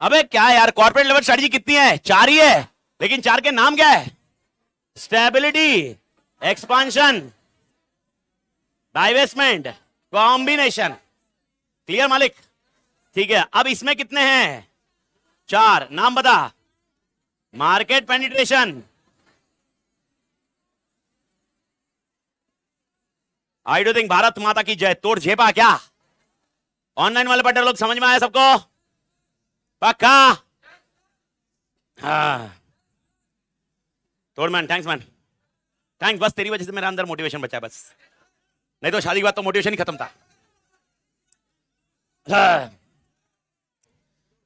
अबे क्या यार, कॉर्पोरेट लेवल स्ट्रेटजी कितनी है? 4 ही है, लेकिन 4 के नाम क्या है? Stability, expansion, divestment, combination. Clear मालिक? ठीक है, अब इसमें कितने हैं? 4। नाम बता। Market penetration, I do think Bharat Mata की जय। तोड़ झेपा क्या? ऑनलाइन वाले पढ़ने लोग समझ में आया सबको? पक्का? हाँ, तोड़ मैन, थैंक्स मैन, थैंक्स। बस तेरी वजह से मेरा अंदर मोटिवेशन बचा है बस, नहीं तो शादी के बाद तो मोटिवेशन ही खत्म था। हाँ।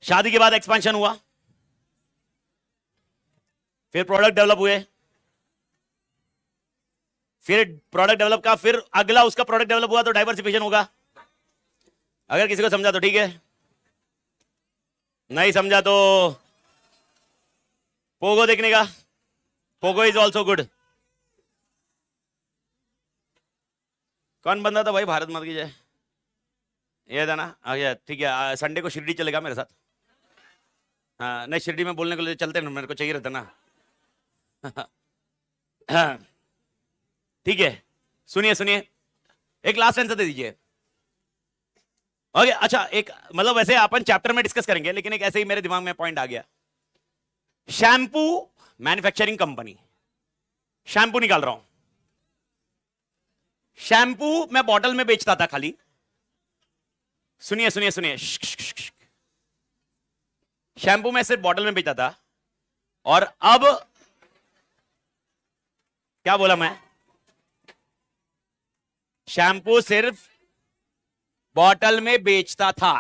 शादी के बाद एक्सपेंशन हुआ, फिर प्रोडक्ट डेवलप हुए, फिर प्रोडक्ट डेवलप का, फिर अगला उसका प्रोडक्ट डेवलप हुआ तो डाइवर्सिफिकेशन होगा। अगर किसी को समझा तो ठीक है, नहीं समझा तो पोगो देखने का। Pogo is also good. कौन बंदा था भाई भारत माता की जय? ये था ना? ठीक है, संडे को शिरडी चलेगा मेरे साथ। हाँ, नहीं शिरडी में बोलने के लिए चलते ना, मेरे को चाहिए रहता ना। हाँ, ठीक है, सुनिए सुनिए, एक लास्ट आंसर दे दीजिए। ओके, अच्छा, एक मतलब वैसे अपन चैप्टर में डिस्कस करेंगे, लेकिन एक ऐसे ही मेरे दिमाग में पॉइंट आ गया। शैम्पू मैन्युफैक्चरिंग कंपनी, शैम्पू निकाल रहा हूं। शैम्पू मैं बॉटल में बेचता था खाली। सुनिए सुनिए सुनिए, शैम्पू मैं सिर्फ बॉटल में बेचता था, और अब क्या बोला मैं? शैम्पू सिर्फ बॉटल में बेचता था,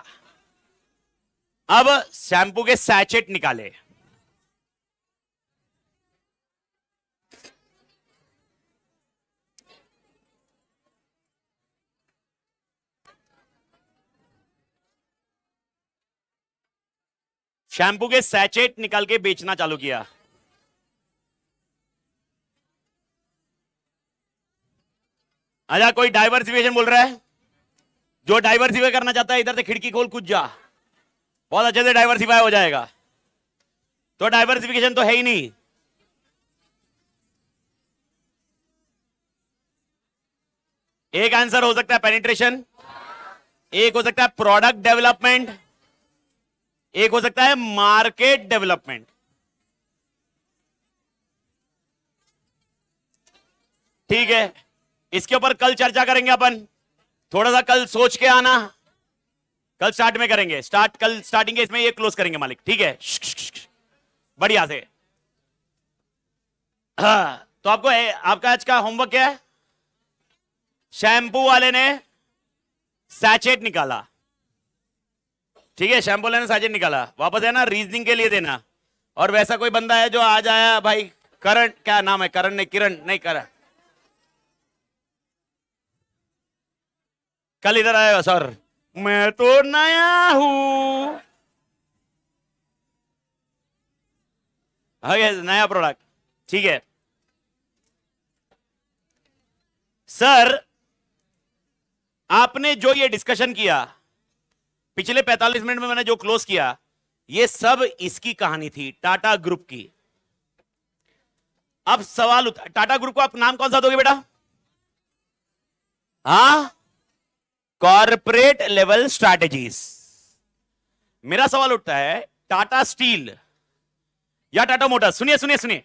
अब शैम्पू के सैचेट निकाले। शैम्पू के सैचेट निकाल के बेचना चालू किया। अच्छा, कोई डाइवर्सिफिकेशन बोल रहा है? जो डाइवर्सिफाई करना चाहता है इधर से खिड़की खोल कूद जा, बहुत अच्छे से डाइवर्सिफाई हो जाएगा। तो डाइवर्सिफिकेशन तो है ही नहीं। एक आंसर हो सकता है पेनिट्रेशन, एक हो सकता है प्रोडक्ट डेवलपमेंट, एक हो सकता है मार्केट डेवलपमेंट। ठीक है, इसके ऊपर कल चर्चा करेंगे अपन। थोड़ा सा कल सोच के आना, कल स्टार्ट में करेंगे। कल स्टार्टिंग के इसमें ये क्लोज करेंगे मालिक, ठीक है? बढ़िया से। हाँ, तो आपका आज का होमवर्क क्या है? शैम्पू वाले ने सैचेट निकाला, ठीक है? शैम्पू वाले ने सैचेट निकाला, वापस है ना रीजनिंग के लिए देना। और वैसा कोई बंदा है जो आज आया भाई, करण, क्या नाम है? करण नहीं, किरण नहीं, करण, कल इधर आएगा सर, मैं तो नया हूं, नया प्रोडक्ट, ठीक है सर। आपने जो ये डिस्कशन किया पिछले 45 मिनट में, मैंने जो क्लोज किया, ये सब इसकी कहानी थी, टाटा ग्रुप की। अब सवाल टाटा ग्रुप को आप नाम कौन सा दोगे बेटा? हाँ, कॉर्पोरेट लेवल स्ट्रैटेजीज। मेरा सवाल उठता है, टाटा स्टील या टाटा मोटर्स, सुनिए सुनिए सुनिए,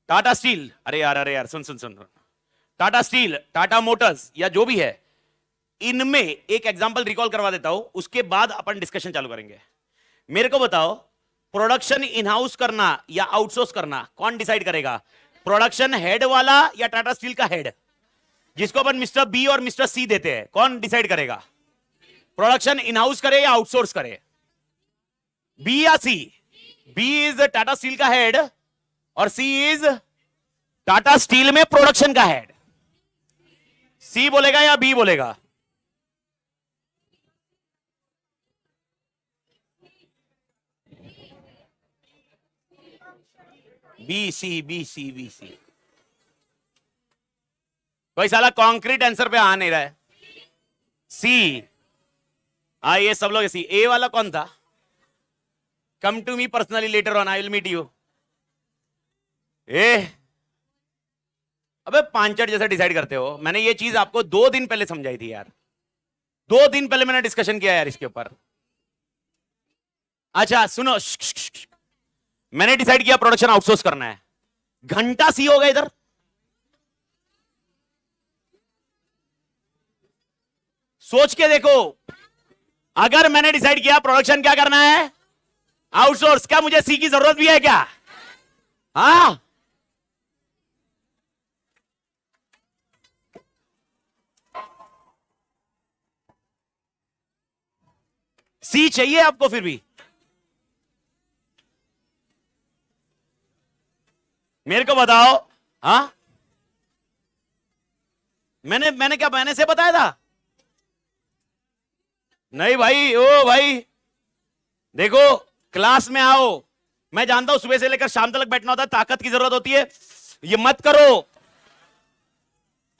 टाटा स्टील, अरे यार सुन सुन सुन, टाटा स्टील, टाटा मोटर्स या जो भी है, इनमें एक एग्जांपल रिकॉल करवा देता हूं, उसके बाद अपन डिस्कशन चालू करेंगे। मेरे को बताओ, प्रोडक्शन इन हाउस करना या आउटसोर्स करना कौन डिसाइड करेगा? प्रोडक्शन हेड वाला या टाटा स्टील का हेड, जिसको अपन मिस्टर बी और मिस्टर सी देते हैं, कौन डिसाइड करेगा प्रोडक्शन इन हाउस करे या आउटसोर्स करे? बी या C? B is Tata Steel का हेड और सी इज टाटा स्टील में प्रोडक्शन का हेड। सी बोलेगा या बी बोलेगा? B C B C B C. कोई साला कॉन्क्रीट आंसर पे आ नहीं रहा है। सी। ये सब लोग सी। ए वाला कौन था? Come to me personally later on, I will meet you. अबे पांचट जैसा डिसाइड करते हो। मैंने ये चीज आपको 2 दिन पहले समझाई थी यार, 2 दिन पहले मैंने डिस्कशन किया यार इसके ऊपर। अच्छा सुनो, मैंने डिसाइड किया प्रोडक्शन आउटसोर्स करना है, घंटा सी होगा इधर। सोच के देखो, अगर मैंने डिसाइड किया प्रोडक्शन क्या करना है, आउटसोर्स, क्या मुझे सी की जरूरत भी है क्या? हाँ, सी चाहिए आपको फिर भी? मेरे को बताओ। हाँ, मैंने क्या मैंने से बताया था? नहीं भाई, ओ भाई देखो, क्लास में आओ, मैं जानता हूं सुबह से लेकर शाम तक बैठना होता है, ताकत की जरूरत होती है, ये मत करो,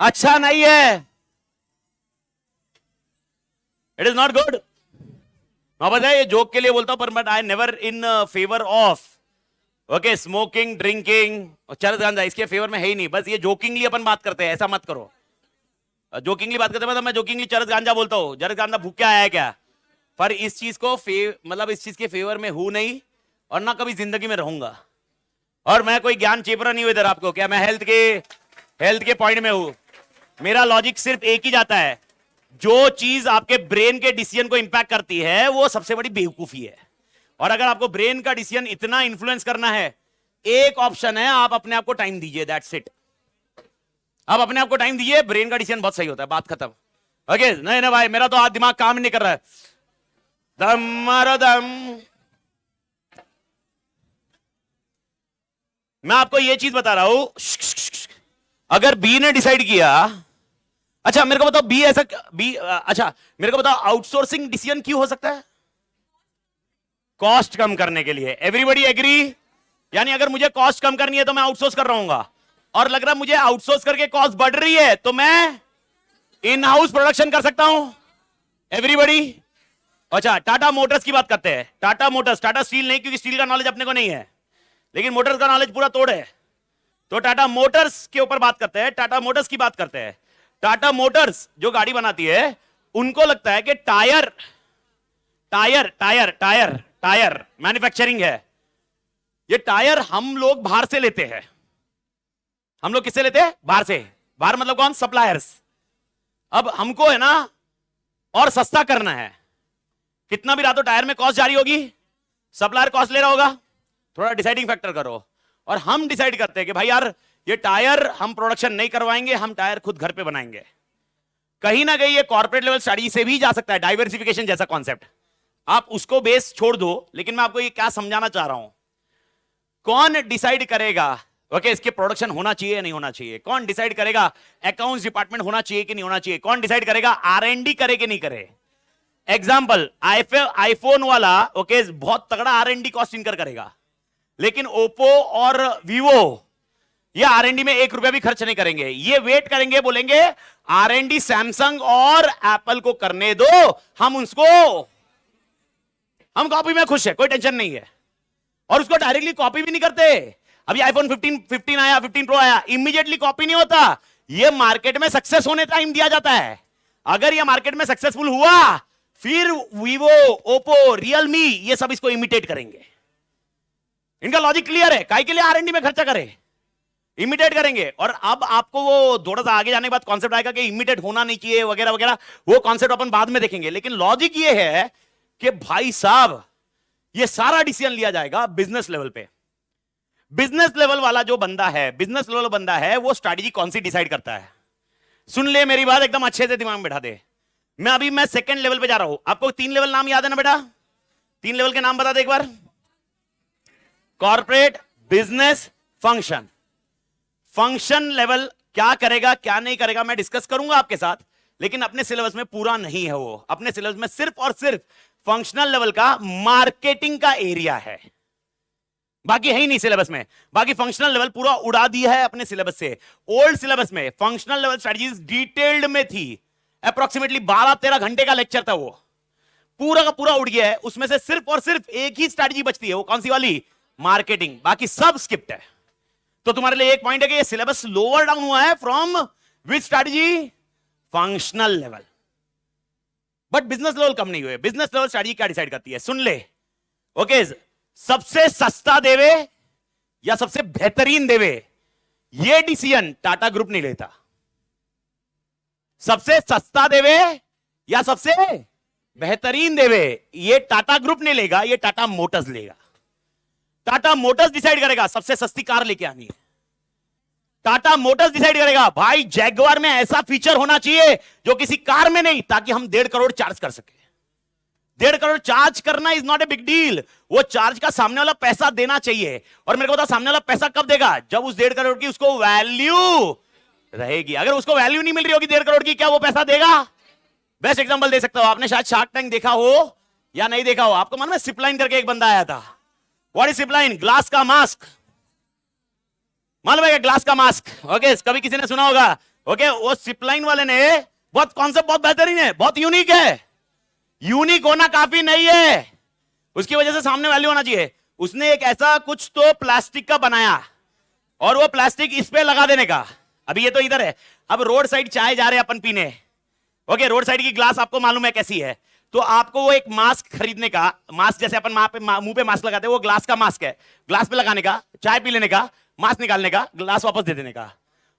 अच्छा नहीं है, इट इज नॉट गुड। मैं बताया, ये जोक के लिए बोलता हूं, पर but I never in favour of okay smoking, drinking और चरस गांजा, इसके फेवर में है ही नहीं। बस ये जोकिंगली अपन बात करते हैं, ऐसा मत करो। जोकिंगली बात करते हैं, मैं जोकिंगली चरस गांजा बोलता हूँ, चरस गांजा भूख क्या आया क्या, पर इस चीज को मतलब इस चीज के फेवर में हूं नहीं और ना कभी जिंदगी में रहूंगा। और मैं कोई ज्ञान चेपरा नहीं हूं इधर आपको, क्या मैं हेल्थ के पॉइंट में हूं। मेरा लॉजिक सिर्फ एक ही जाता है, जो चीज आपके ब्रेन के डिसीजन को इंपैक्ट करती है वो सबसे बड़ी बेवकूफी है। और अगर आपको ब्रेन का डिसीजन इतना इन्फ्लुएंस करना है, एक ऑप्शन है, आप अपने आप को टाइम दीजिए, दैट्स इट। आप अपने आप को टाइम दीजिए, ब्रेन का डिसीजन बहुत सही होता है, बात खत्म। ओके नहीं ना भाई, मेरा तो आज दिमाग काम नहीं कर रहा है, दम मारो दम। मैं आपको यह चीज बता रहा हूं, अगर बी ने डिसाइड किया, अच्छा मेरे को बताओ बी ऐसा बी, अच्छा मेरे को बताओ आउटसोर्सिंग डिसीजन क्यों हो सकता है? कॉस्ट कम करने के लिए। Everybody agree? यानी अगर मुझे कॉस्ट कम करनी है तो मैं आउटसोर्स कर रहा हूँ, और लग रहा है मुझे आउटसोर्स करके कॉस्ट बढ़ रही है तो मैं इन हाउस प्रोडक्शन कर सकता हूं। एवरीबॉडी? अच्छा, टाटा मोटर्स की बात करते हैं। टाटा मोटर्स, टाटा स्टील नहीं, क्योंकि स्टील का नॉलेज अपने को नहीं है, लेकिन मोटर्स का नॉलेज पूरा तोड़ है। तो टाटा मोटर्स के ऊपर बात करते हैं, टाटा मोटर्स की बात करते हैं। टाटा मोटर्स जो गाड़ी बनाती है, उनको लगता है कि tyre tyre tyre tyre tyre manufacturing है, ये टायर हम लोग बाहर से लेते हैं। हम लोग किससे लेते हैं? बाहर से। बाहर मतलब कौन? सप्लायर्स। अब हमको है ना और सस्ता करना है, कितना भी रहा तो टायर में कॉस्ट जारी होगी, सप्लायर कॉस्ट ले रहा होगा, थोड़ा डिसाइडिंग फैक्टर करो। और हम डिसाइड करते हैं कि भाई यार ये टायर हम प्रोडक्शन नहीं करवाएंगे, हम टायर खुद घर पे बनाएंगे। कहीं ना कहीं ये कॉर्पोरेट लेवल स्टडी से भी जा सकता है, डाइवर्सिफिकेशन जैसा कॉन्सेप्ट। आप उसको बेस छोड़ दो, लेकिन मैं आपको ये क्या समझाना चाह रहा हूं, कौन डिसाइड करेगा ओके इसके प्रोडक्शन होना चाहिए या नहीं होना चाहिए? कौन डिसाइड करेगा? अकाउंट्स डिपार्टमेंट होना चाहिए कि नहीं होना चाहिए? कौन डिसाइड करेगा R&D करे कि नहीं करे? एग्जाम्पल, आईफोन वाला ओके बहुत तगड़ा R&D कॉस्ट इनकर करेगा, लेकिन ओप्पो और वीवो ये R&D में 1 रुपया भी खर्च नहीं करेंगे। ये वेट करेंगे, बोलेंगे R&D सैमसंग और एप्पल को करने दो, हम कॉपी में खुश है, कोई टेंशन नहीं है। और उसको डायरेक्टली कॉपी भी नहीं करते। अभी आईफोन 15 आया, 15 प्रो आया, इमीडिएटली कॉपी नहीं होता। ये मार्केट में सक्सेस होने टाइम दिया जाता है। अगर ये मार्केट में सक्सेसफुल हुआ, फिर वीवो, ओप्पो, रियलमी ये सब इसको इमिटेट करेंगे। इनका लॉजिक क्लियर है, काहे के लिए R&D में खर्चा करे? इमिटेट करेंगे। और अब आपको वो थोड़ा सा आगे जाने के बाद कॉन्सेप्ट आएगा कि इमिटेट होना नहीं चाहिए वगैरह वगैरह, वो कॉन्सेप्ट अपन बाद में देखेंगे। लेकिन लॉजिक ये है कि भाई साहब ये सारा डिसीजन लिया जाएगा बिजनेस लेवल पे। बिजनेस लेवल वाला जो बंदा है, बिजनेस लेवल बंदा है, वो स्ट्रैटेजी कौन सी डिसाइड करता है। सुन ले मेरी बात, एकदम अच्छे से दिमाग में बैठा दे। मैं सेकंड लेवल पे जा रहा हूं। आपको 3 लेवल नाम याद है ना बेटा? 3 लेवल के नाम बता दे एक बार। Corporate, business, function. Function level क्या करेगा क्या नहीं करेगा मैं डिस्कस करूंगा आपके साथ, लेकिन अपने सिलेबस में पूरा नहीं है वो। अपने सिलेबस में सिर्फ और सिर्फ फंक्शनल लेवल का मार्केटिंग का एरिया है, बाकी है ही नहीं सिलेबस में। बाकी फंक्शनल लेवल पूरा उड़ा दिया है अपने सिलेबस से। ओल्ड सिलेबस में फंक्शनल लेवल स्ट्रेटजीज डिटेल्ड में थी, अप्रोक्सीमेटली 12-13 घंटे का लेक्चर था, वो पूरा का पूरा उड़ गया है। उसमें से सिर्फ और सिर्फ एक ही स्ट्रेटजी बचती है, वो कौन सी वाली? मार्केटिंग। बाकी सब स्किप्ड है। तो तुम्हारे लिए एक पॉइंट है कि ये सिलेबस लोअर डाउन हुआ है from which strategy? Functional level. But business level कम नहीं हुए। बिजनेस लेवल स्ट्रेटजी क्या डिसाइड करती है? सुन ले। ओके सबसे सस्ता देवे या सबसे बेहतरीन देवे, ये डिसीजन टाटा ग्रुप नहीं लेता। सबसे सस्ता देवे या सबसे बेहतरीन देवे, ये टाटा ग्रुप नहीं लेगा, ये टाटा मोटर्स लेगा। टाटा मोटर्स डिसाइड करेगा सबसे सस्ती कार लेके आनी है। टाटा मोटर्स डिसाइड करेगा भाई जैगवार में ऐसा फीचर होना चाहिए जो किसी कार में नहीं, ताकि हम 1.5 करोड़ चार्ज कर सके। 1.5 करोड़ चार्ज करना is not a big deal. वो चार्ज का सामने वाला पैसा देना चाहिए। और मेरे को बता सामने वाला पैसा कब देगा? जब उस 1.5 करोड़ की उसको वैल्यू रहेगी। अगर उसको वैल्यू नहीं मिल रही होगी 1.5 करोड़ की, क्या वो पैसा देगा? बेस्ट एग्जांपल दे सकता हूं, आपने शायद शार्क टैंक देखा हो या नहीं देखा हो। आपको मालूम है सिपलाइन करके एक बंदा आया था। व्हाट इज सिपलाइन? ग्लास का मास्क। मालूम है ग्लास का मास्क? ओके कभी किसी ने सुना होगा। ओके वो सिपलाइन वाले ने बहुत कॉन्सेप्ट बहुत बेहतरीन है, बहुत यूनिक है। यूनिक होना काफी नहीं है, उसकी वजह से सामने वैल्यू होना चाहिए। उसने एक ऐसा कुछ तो प्लास्टिक का बनाया और वो प्लास्टिक इस पे लगा देने का। अभी ये तो इधर है, अब रोड साइड चाय जा रहे हैं अपन पीने। ओके रोड साइड की ग्लास आपको मालूम है कैसी है, तो आपको वो एक मास्क खरीदने का, मास्क जैसे अपन मुंह पे मास्क लगाते हैं, वो ग्लास का मास्क है। ग्लास पे लगाने का, चाय पी लेने का, मास्क निकालने का, ग्लास वापस दे देने का।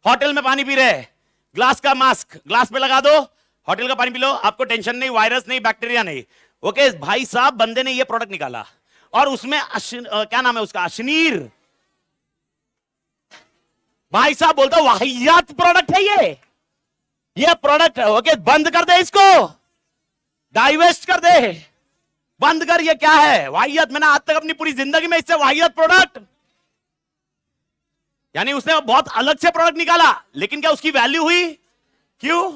होटल में पानी पी रहे, ग्लास का मास्क ग्लास पे लगा दो, होटल का पानी पी लो, आपको टेंशन नहीं, वायरस नहीं, बैक्टीरिया नहीं। ओके भाई साहब बंदे ने ये प्रोडक्ट निकाला और उसमें क्या नाम है उसका? अशनीर। भाई साहब बोलता वाहियात प्रोडक्ट है ये प्रोडक्ट। ओके बंद कर दे इसको, डाइवेस्ट कर दे, बंद कर। ये क्या है? वाहियात। मैंने आज तक अपनी पूरी जिंदगी में इससे वाहियात प्रोडक्ट, यानी उसने बहुत अलग से प्रोडक्ट निकाला, लेकिन क्या उसकी वैल्यू हुई? क्यों?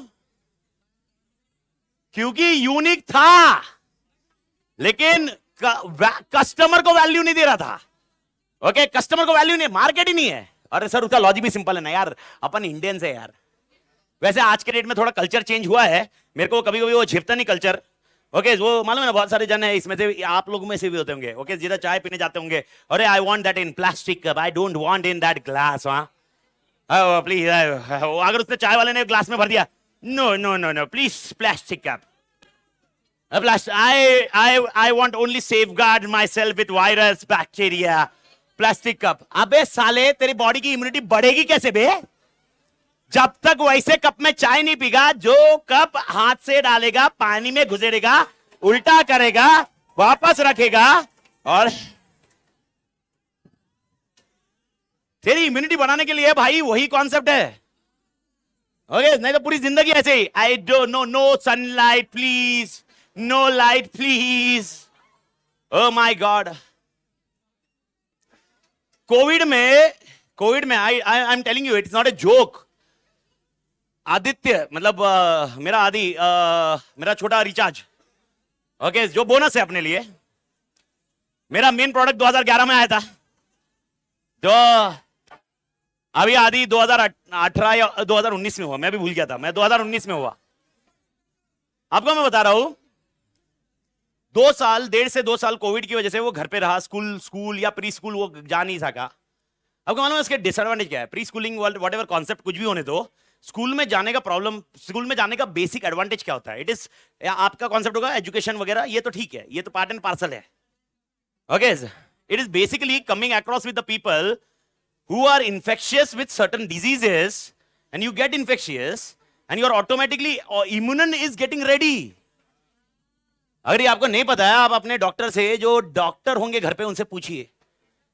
क्योंकि यूनिक था, लेकिन कस्टमर को वैल्यू नहीं दे रहा था। ओके कस्टमर को वैल्यू नहीं, मार्केट ही नहीं है। अरे सर उसका लॉजिक भी सिंपल है ना यार, अपन इंडियंस है यार। वैसे आज के डेट में थोड़ा कल्चर चेंज हुआ है, मेरे को कभी कभी वो झेपता नहीं कल्चर। ओके वो मालूम है ना, बहुत सारे जन है इसमें से, आप लोगों में से भी होते होंगे। ओके जिधर चाय पीने जाते होंगे, अरे I want that in plastic cup, I don't want in that glass. हाँ प्लीज, अगर उसने चाय वाले ने ग्लास में भर दिया, no no no no please plastic cup, I want only safeguard myself with virus, bacteria, plastic cup. अबे साले तेरी बॉडी की इम्यूनिटी बढ़ेगी कैसे बे? जब तक वैसे कप में चाय नहीं पीगा, जो कप हाथ से डालेगा, पानी में घुसेड़ेगा, उल्टा करेगा, वापस रखेगा, और तेरी इम्यूनिटी बनाने के लिए भाई वही कॉन्सेप्ट है। ओके नहीं तो पूरी जिंदगी ऐसे ही, I don't know, no sunlight please, no light please. Oh my god. Covid में कोविड में I am telling you, it's not a joke. Aditya मतलब मेरा आदि मेरा छोटा रिचार्ज, ओके, जो बोनस है अपने लिए, मेरा मेन प्रोडक्ट 2011 में आया था, जो अभी आदि 2018 या 2019 में हुआ, मैं भी भूल गया था, मैं 2019 में हुआ। आपको मैं बता रहा हूं, 2 साल, 1.5 से 2 साल कोविड की वजह से वो घर पे रहा, स्कूल या प्री स्कूल वो जा नहीं सका। आपको मालूम है इसके डिसएडवांटेज क्या है? Pre schooling what ever concept कुछ भी होने दो, स्कूल में जाने का प्रॉब्लम, स्कूल में जाने का बेसिक एडवांटेज क्या होता है? इट इज, आपका कॉन्सेप्ट होगा एजुकेशन वगैरह, ये तो ठीक है, ये तो पार्ट एंड पार्सल है, okay. It is basically coming across with the people who are infectious with certain diseases, and you get infectious and you are automatically immune is getting ready. अगर ये आपको नहीं पता है, आप अपने डॉक्टर से, जो डॉक्टर होंगे घर पे, उनसे पूछिए।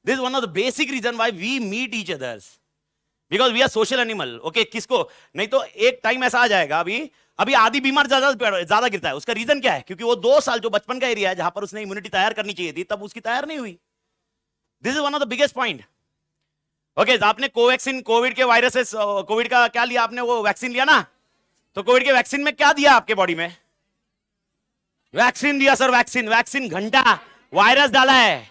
This is one of the basic reason why we meet each others, because we are social animal, okay. किसको नहीं तो एक टाइम ऐसा आ जाएगा, अभी आदि बीमार ज्यादा गिरता है, उसका रीजन क्या है? क्योंकि वो 2 साल जो बचपन का एरिया है जहां पर उसने इम्यूनिटी तैयार करनी चाहिए थी, तब उसकी तैयार नहीं हुई। This is one of the biggest point, okay. आपने कोवैक्सीन, कोविड के वायरसेस, कोविड का क्या लिया आपने? वो वैक्सीन लिया ना, तो कोविड के वैक्सीन में क्या दिया आपके बॉडी में? वैक्सीन दिया सर, वैक्सीन घंटा वायरस डाला है,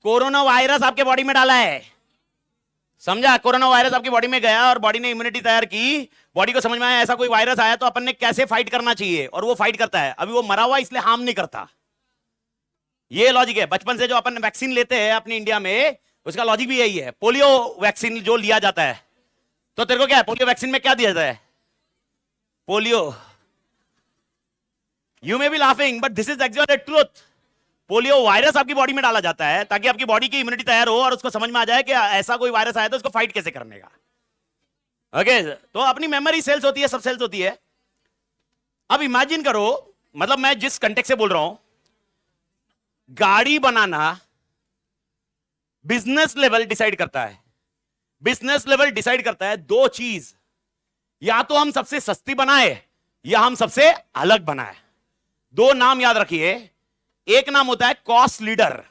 कोरोना वायरस आपके बॉडी में डाला है, समझा? कोरोना वायरस आपकी बॉडी में गया और बॉडी ने इम्यूनिटी तैयार की, बॉडी को समझ में आया ऐसा कोई वायरस आया तो अपन ने कैसे फाइट करना चाहिए, और वो फाइट करता है। अभी वो मरा हुआ इसलिए हार्म नहीं करता, ये लॉजिक है। बचपन से जो अपन वैक्सीन लेते हैं अपने इंडिया में, उसका लॉजिक भी यही है। पोलियो वैक्सीन जो लिया जाता है, तो तेरे को क्या है, पोलियो वैक्सीन में क्या दिया जाता है? Polio. You may be laughing but this is actually the truth. Polio virus आपकी बॉडी में डाला जाता है ताकि आपकी बॉडी की इम्यूनिटी तैयार हो और उसको समझ में आ जाए कि ऐसा कोई वायरस आया तो उसको फाइट कैसे करने का, ओके। तो अपनी मेमोरी सेल्स होती है, सब सेल्स होती है। अब इमेजिन करो, मतलब मैं जिस कंटेक्स्ट से बोल रहा हूं, गाड़ी बनाना बिजनेस लेवल डिसाइड करता है। बिजनेस लेवल डिसाइड करता है 2 चीज, या तो हम सबसे सस्ती बनाए या हम सबसे अलग बनाए। 2 नाम याद रखिए, एक नाम होता है कॉस्ट लीडर।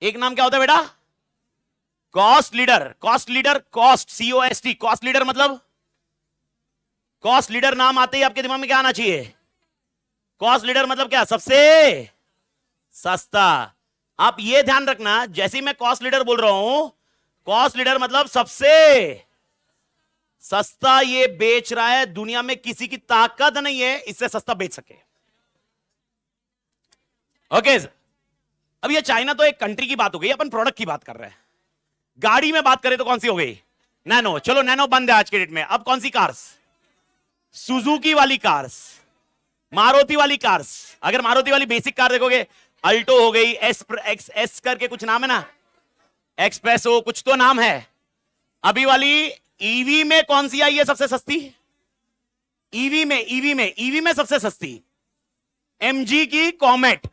एक नाम क्या होता है बेटा? Cost leader. Cost leader, cost, COST, cost leader मतलब, कॉस्ट लीडर नाम आते ही आपके दिमाग में क्या आना चाहिए? कॉस्ट लीडर मतलब क्या? सबसे सस्ता। आप ये ध्यान रखना, जैसे ही मैं कॉस्ट लीडर बोल रहा हूं, कॉस्ट लीडर मतलब सबसे सस्ता ये बेच रहा है, दुनिया में किसी की ताकत नहीं है इससे सस्ता बेच सके, ओके। अब ये चाइना तो एक कंट्री की बात हो गई, अपन प्रोडक्ट की बात कर रहे हैं। गाड़ी में बात करें तो कौन सी हो गई? नैनो। चलो नैनो बंद है आज के डेट में, अब कौन सी कार्स? सुजुकी वाली कार्स, मारुति वाली कार्स। अगर मारुति वाली बेसिक कार देखोगे, अल्टो हो गई, एस करके कुछ नाम है ना, एक्सप्रेसो कुछ तो नाम है। अभी वाली ईवी में कौन सी आई है सबसे सस्ती? ईवी में सबसे सस्ती MG की कॉमेट।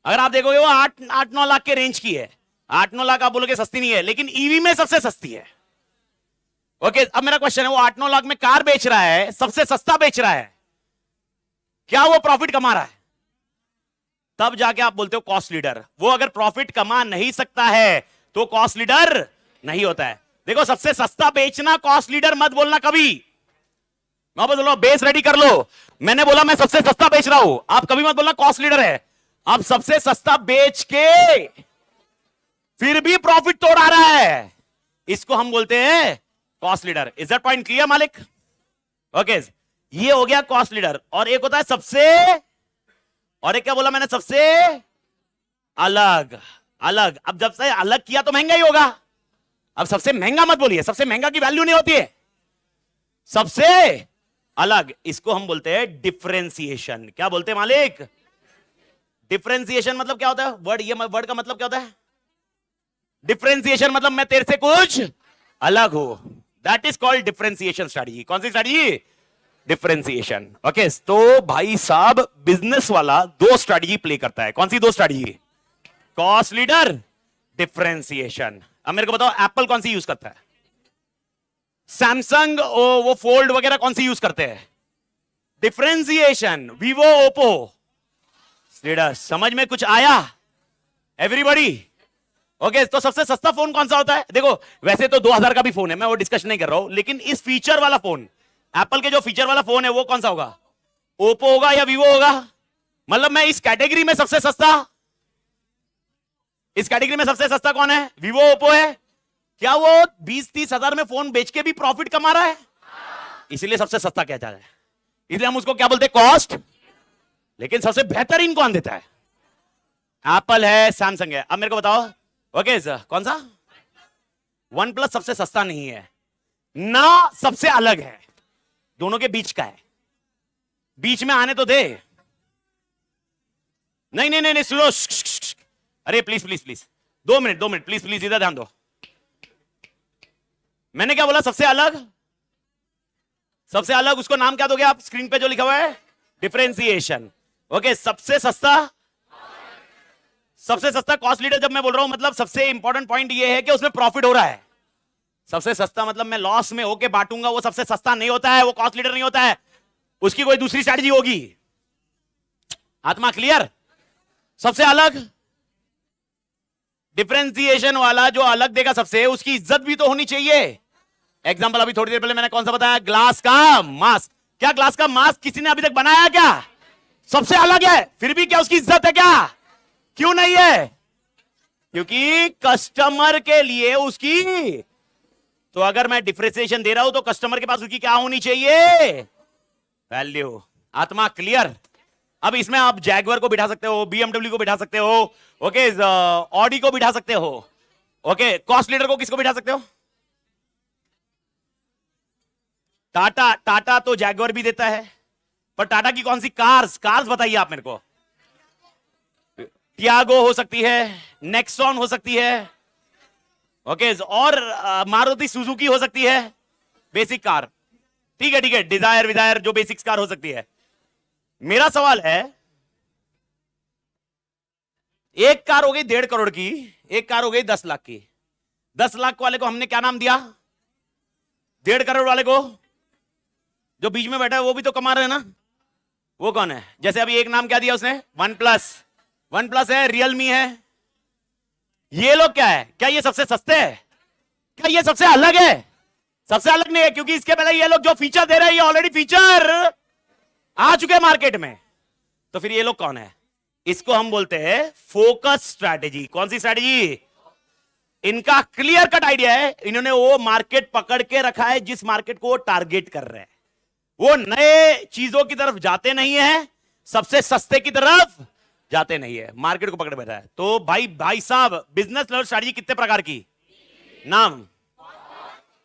अगर आप देखोगे वो 8-9 लाख के रेंज की है। 8-9 लाख आप बोलोगे सस्ती नहीं है, लेकिन ईवी में सबसे सस्ती है, ओके। अब मेरा क्वेश्चन है, वो 8-9 लाख में कार बेच रहा है, सबसे सस्ता बेच रहा है, क्या वो प्रॉफिट कमा रहा है? तब जाके आप बोलते हो कॉस्ट लीडर। वो अगर प्रॉफिट कमा नहीं सकता है तो कॉस्ट लीडर नहीं होता है। देखो, सबसे सस्ता बेचना कॉस्ट लीडर मत बोलना कभी। मैं बोल रहा हूं बेस रेडी कर लो, मैंने बोला मैं सबसे सस्ता बेच रहा हूं, आप कभी मत बोलना कॉस्ट लीडर है। आप सबसे सस्ता बेच के फिर भी प्रॉफिट तोड़ आ रहा है, इसको हम बोलते हैं cost leader. Is that point clear मालिक? ओके, ये हो गया कॉस्ट लीडर। और एक होता है सबसे, और एक क्या बोला मैंने? सबसे अलग। अब जब से अलग किया तो महंगा ही होगा। अब सबसे महंगा मत बोलिए, सबसे महंगा की वैल्यू नहीं होती है, सबसे अलग। इसको हम बोलते हैं डिफरेंशिएशन। क्या बोलते हैं मालिक? डिफरेंशिएशन मतलब क्या होता है? वर्ड का मतलब क्या होता है? डिफरेंशिएशन मतलब मैं तेरे से कुछ अलग हूं, that is called differentiation strategy. कौन सी स्ट्रैटेजी? Differentiation, okay. तो भाई साहब, बिजनेस वाला 2 स्ट्रैटेजी प्ले करता है। कौन सी 2 स्ट्रैटेजी? Cost leader, differentiation. अब मेरे को बताओ, एप्पल कौन सी यूज करता है? सैमसंग वो फोल्ड वगैरह कौन सी यूज करते हैं? डिफरेंशिएशन। Vivo, Oppo, leader. समझ में कुछ आया एवरीबॉडी? ओके तो सबसे सस्ता फोन कौन सा होता है? देखो वैसे तो 2000 का भी फोन है, मैं वो डिस्कशन नहीं कर रहा हूं, लेकिन इस फीचर वाला फोन, एप्पल के जो फीचर वाला फोन है वो कौन सा होगा? ओप्पो होगा या वीवो होगा? मतलब मैं इस कैटेगरी में सबसे सस्ता, इस कैटेगरी में सबसे सस्ता कौन है? वीवो ओप्पो है। क्या वो 20-30 हजार में फोन बेच के भी प्रॉफिट कमा रहा है? इसलिए सबसे सस्ता क्या जाता है, इसलिए हम उसको क्या बोलते हैं? कॉस्ट। लेकिन सबसे बेहतरीन कौन देता है? एप्पल है, सैमसंग है। अब मेरे को बताओ, ओके सर, कौन सा? वन प्लस सबसे सस्ता नहीं है ना, सबसे अलग है, दोनों के बीच का है। बीच में आने तो दे। नहीं नहीं नहीं, नहीं सुनो, अरे please please please, 2 minute please please, इधर ध्यान दो। मैंने क्या बोला? सबसे अलग। सबसे अलग उसको नाम क्या दोगे आप? स्क्रीन पे जो लिखा हुआ है, डिफरेंशिएशन। ओके, सबसे सस्ता, सबसे सस्ता कॉस्ट लीडर जब मैं बोल रहा हूं, मतलब सबसे इंपॉर्टेंट पॉइंट ये है कि उसमें प्रॉफिट हो रहा है। सबसे सस्ता मतलब मैं लॉस में होके बांटूंगा, वो सबसे सस्ता नहीं होता है, वो कॉस्ट लीडर नहीं होता है, उसकी कोई दूसरी स्ट्रैटेजी होगी। आत्मा क्लियर? सबसे अलग, डिफरेंशिएशन वाला जो अलग देगा सबसे, उसकी इज्जत भी तो होनी चाहिए। एग्जांपल अभी थोड़ी देर पहले मैंने कौन सा बताया? ग्लास का मास्क। क्या ग्लास का मास्क किसी ने अभी तक बनाया क्या? सबसे अलग है, फिर भी क्या उसकी इज्जत है क्या? क्यों नहीं है? क्योंकि कस्टमर के लिए उसकी, तो अगर मैं डिफरेंशिएशन दे रहा हूं तो कस्टमर के पास उसकी क्या होनी चाहिए? वैल्यू। आत्मा क्लियर? अब इसमें आप जैगवर को बिठा सकते हो, बीएमडब्ल्यू को बिठा सकते हो, ओके, ऑडी को बिठा सकते हो। ओके, कॉस्ट लीडर को किसको बिठा सकते हो? टाटा। टाटा तो जैगवर भी देता है, पर टाटा की कौन सी कार्स? कार्स बताइए आप मेरे को। टियागो हो सकती है, नेक्सॉन हो सकती है, ओके, और मारुति सुजुकी हो सकती है, बेसिक कार। ठीक है ठीक है, डिजायर विजायर जो बेसिक कार हो सकती है। मेरा सवाल है, एक कार हो गई 1.5 करोड़ की, एक कार हो गई 10 लाख की। 10 लाख वाले को हमने क्या नाम दिया? 1.5 करोड़ वाले को, जो बीच में बैठा है वो भी तो कमा रहे हैं ना, वो कौन है? जैसे अभी एक नाम क्या दिया उसने? One plus. वन प्लस है, रियलमी है। ये लोग क्या है? क्या ये सबसे सस्ते है? क्या ये सबसे अलग है? सबसे अलग नहीं है, क्योंकि इसके पहले ये लोग जो फीचर दे रहे हैं, ये ऑलरेडी फीचर आ चुके हैं मार्केट में। तो फिर ये लोग कौन है? इसको हम बोलते हैं फोकस स्ट्रैटेजी। कौन सी स्ट्रैटेजी? इनका क्लियर कट आइडिया है, इन्होंने वो मार्केट पकड़ के रखा है जिस मार्केट को वो टारगेट कर रहे हैं। वो नए चीजों की तरफ जाते नहीं है, सबसे सस्ते की तरफ जाते नहीं है, मार्केट को पकड़ बैठा है। तो भाई साहब, बिजनेस लेवल स्ट्रैटेजी कितने प्रकार की? नाम,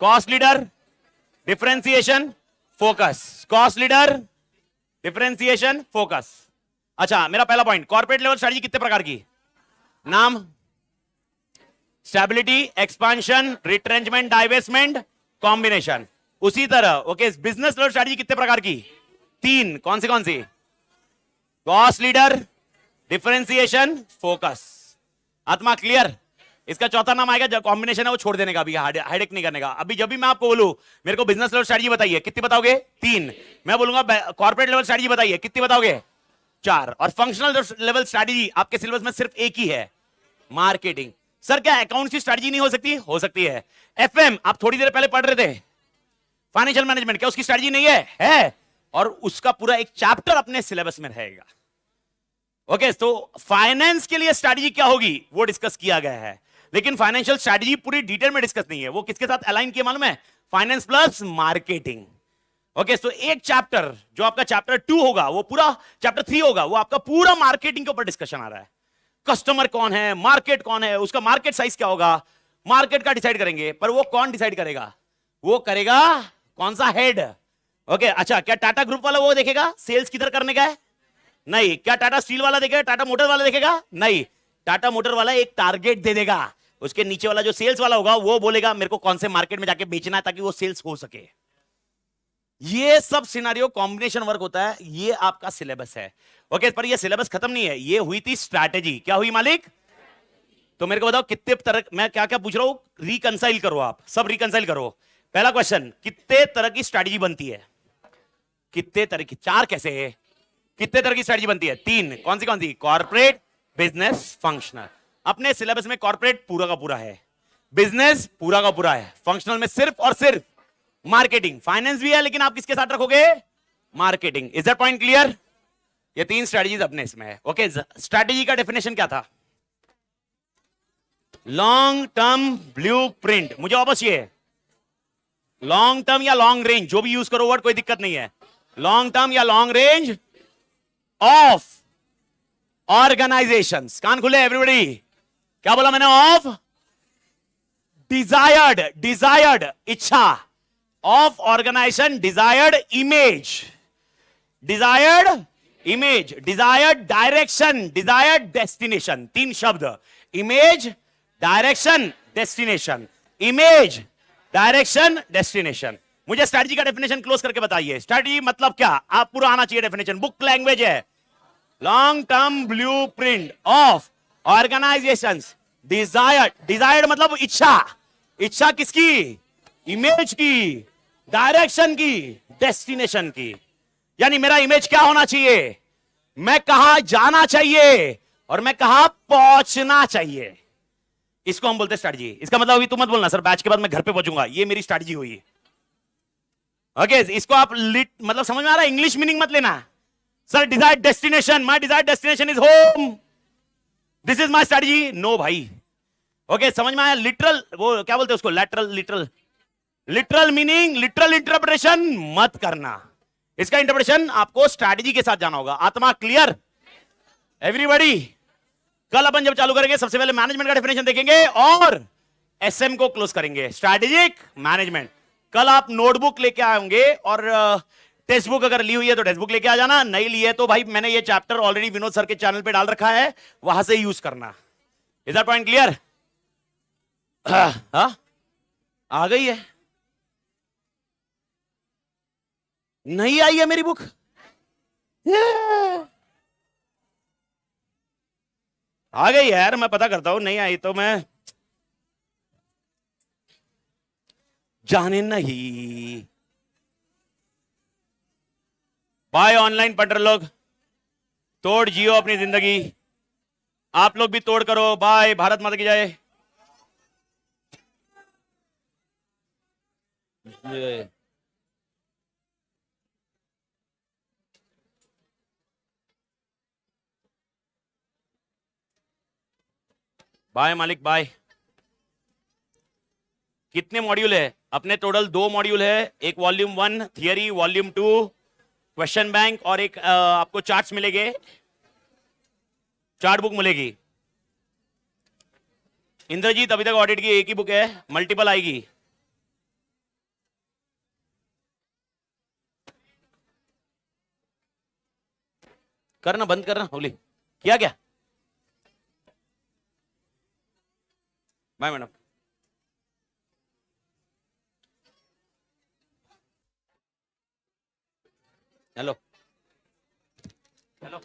cost leader, differentiation, focus. Cost leader, differentiation, focus. अच्छा, मेरा पहला पॉइंट, कॉर्पोरेट लेवल स्ट्रैटेजी कितने प्रकार की? नाम, stability, expansion, retrenchment, divestment, combination. उसी तरह ओके, बिजनेस लेवल स्ट्रैटेजी कितने प्रकार की? 3। कौन सी? Cost leader, differentiation, focus. आत्मा क्लियर? इसका चौथा नाम आएगा, जो कॉम्बिनेशन है वो छोड़ देने का, अभी हेडेक नहीं करने का। अभी जब भी मैं आपको बोलूं मेरे को बिजनेस लेवल स्ट्रैटेजी बताइए, कितनी बताओगे? 3। मैं बोलूंगा कॉर्पोरेट लेवल स्ट्रैटेजी बताइए, कितनी बताओगे? 4। और फंक्शनल लेवल स्ट्रैटेजी आपके सिलेबस में सिर्फ एक ही है, मार्केटिंग। सर क्या अकाउंट्स की स्ट्रैटेजी नहीं हो सकती? हो सकती है। एफएम आप थोड़ी देर पहले पढ़ रहे थे, फाइनेंशियल मैनेजमेंट, क्या उसकी स्ट्रैटेजी नहीं है? और उसका पूरा एक चैप्टर अपने सिलेबस में रहेगा। ओके, तो फाइनेंस के लिए स्ट्रैटेजी क्या होगी वो डिस्कस किया गया है, लेकिन फाइनेंशियल स्ट्रैटेजी पूरी डिटेल में डिस्कस नहीं है। वो किसके साथ अलाइन किया मालूम है? Finance plus marketing. ओके, तो एक चैप्टर जो आपका चैप्टर 2 होगा, वो पूरा चैप्टर 3 होगा, वो आपका पूरा मार्केटिंग के ऊपर डिस्कशन आ रहा है। कस्टमर कौन है, मार्केट कौन है, उसका मार्केट साइज क्या होगा, मार्केट का डिसाइड करेंगे। पर वो कौन डिसाइड करेगा? वो करेगा कौन सा हेड? ओके, अच्छा, क्या टाटा ग्रुप वाला वो देखेगा सेल्स किधर करने का है? नहीं। क्या टाटा स्टील वाला देखेगा? टाटा मोटर वाला देखेगा? नहीं। टाटा मोटर वाला एक टारगेट दे देगा, उसके नीचे वाला जो सेल्स वाला होगा वो बोलेगा मेरे को कौन से मार्केट में जाके बेचना है ताकि वो सेल्स हो सके। ये सब सिनेरियो कॉम्बिनेशन वर्क होता है, ये आपका सिलेबस है। ओके, पर ये सिलेबस खत्म नहीं है, ये हुई थी स्ट्रैटेजी। क्या हुई मालिक? तो मेरे को बताओ कितने तरह, मैं क्या क्या पूछ रहा हूं, रिकंसाइल करो, आप सब रिकंसाइल करो। पहला क्वेश्चन, कितने तरह की स्ट्रैटेजी बनती है? कितने तरह की? 4 कैसे है? कितने तरह की स्ट्रैटेजी बनती है? 3। कौन सी? Corporate, business, functional. अपने सिलेबस में कॉर्पोरेट पूरा का पूरा है, बिजनेस पूरा का पूरा है, फंक्शनल में सिर्फ और सिर्फ मार्केटिंग, फाइनेंस भी है लेकिन आप किसके साथ रखोगे, marketing. Is that point clear? ये 3 स्ट्रेटजीज अपने इसमें है। ओके, स्ट्रेटजी का डेफिनेशन क्या था? Long term blueprint. मुझे वापस ये लॉन्ग टर्म या लॉन्ग रेंज, जो भी यूज करो वर्ड, कोई दिक्कत नहीं है। लॉन्ग टर्म या लॉन्ग रेंज ऑफ ऑर्गेनाइजेशंस। कान खुले एवरीबॉडी, क्या बोला मैंने? ऑफ डिजायर्ड, डिजायर्ड इच्छा, of organization desired image, desired image, desired direction, desired destination. 3 शब्द, image, direction, destination, image, direction, destination. मुझे स्ट्रेटजी का डेफिनेशन क्लोज करके बताइए। स्ट्रेटजी मतलब क्या? आप पूरा आना चाहिए डेफिनेशन, बुक लैंग्वेज है। Long term blueprint of organisations desired, desired मतलब इच्छा, इच्छा किसकी? इमेज की, डायरेक्शन की, डेस्टिनेशन की। यानी मेरा इमेज क्या होना चाहिए, मैं कहां जाना चाहिए और मैं कहां पहुंचना चाहिए। इसको हम बोलते हैं स्ट्रेटजी। इसका मतलब अभी तुम मत बोलना सर बैच के बाद मैं घर पे पहुंचूंगा, ये मेरी स्ट्रेटजी हुई। ओके, इसको आप मतलब समझ में आ रहा है? इंग्लिश मीनिंग मत लेना sir. Desired destination, my desired destination is home, this is my strategy. No भाई। ओके, समझ में आया? लिटरल, वो क्या बोलते हैं उसको, lateral, literal, literal meaning, literal interpretation मत करना। इसका इंटरप्रिटेशन आपको स्ट्रेटजी के साथ जाना होगा। आत्मा क्लियर एवरीबॉडी? कल अपन जब चालू करेंगे सबसे पहले मैनेजमेंट का डेफिनेशन देखेंगे और एसएम को क्लोज करेंगे, स्ट्रैटेजिक मैनेजमेंट। कल आप नोटबुक लेके आएंगे और टेक्स्ट बुक अगर ली हुई है तो टेक्स्ट बुक लेके आ जाना, नहीं ली है तो भाई मैंने ये चैप्टर ऑलरेडी विनोद सर के चैनल पे डाल रखा है, वहां से यूज करना। Is that point clear? आ गई है? नहीं आई है मेरी बुक? आ गई यार, मैं पता करता हूं। नहीं आई तो मैं जाने नहीं। बाय ऑनलाइन पढ़ रहे लोग, तोड़ जियो अपनी जिंदगी। आप लोग भी तोड़ करो। बाय, भारत माता की जय। बाय मालिक बाय। कितने मॉड्यूल है अपने? टोटल 2 मॉड्यूल है, एक volume 1 theory, volume 2 question bank, और एक आपको चार्ट्स मिलेंगे, चार्ट बुक मिलेगी। इंद्रजीत अभी तक ऑडिट की एक ही बुक है, मल्टीपल आएगी। करना बंद करना होली। किया क्या? Bye madam. Hello hello.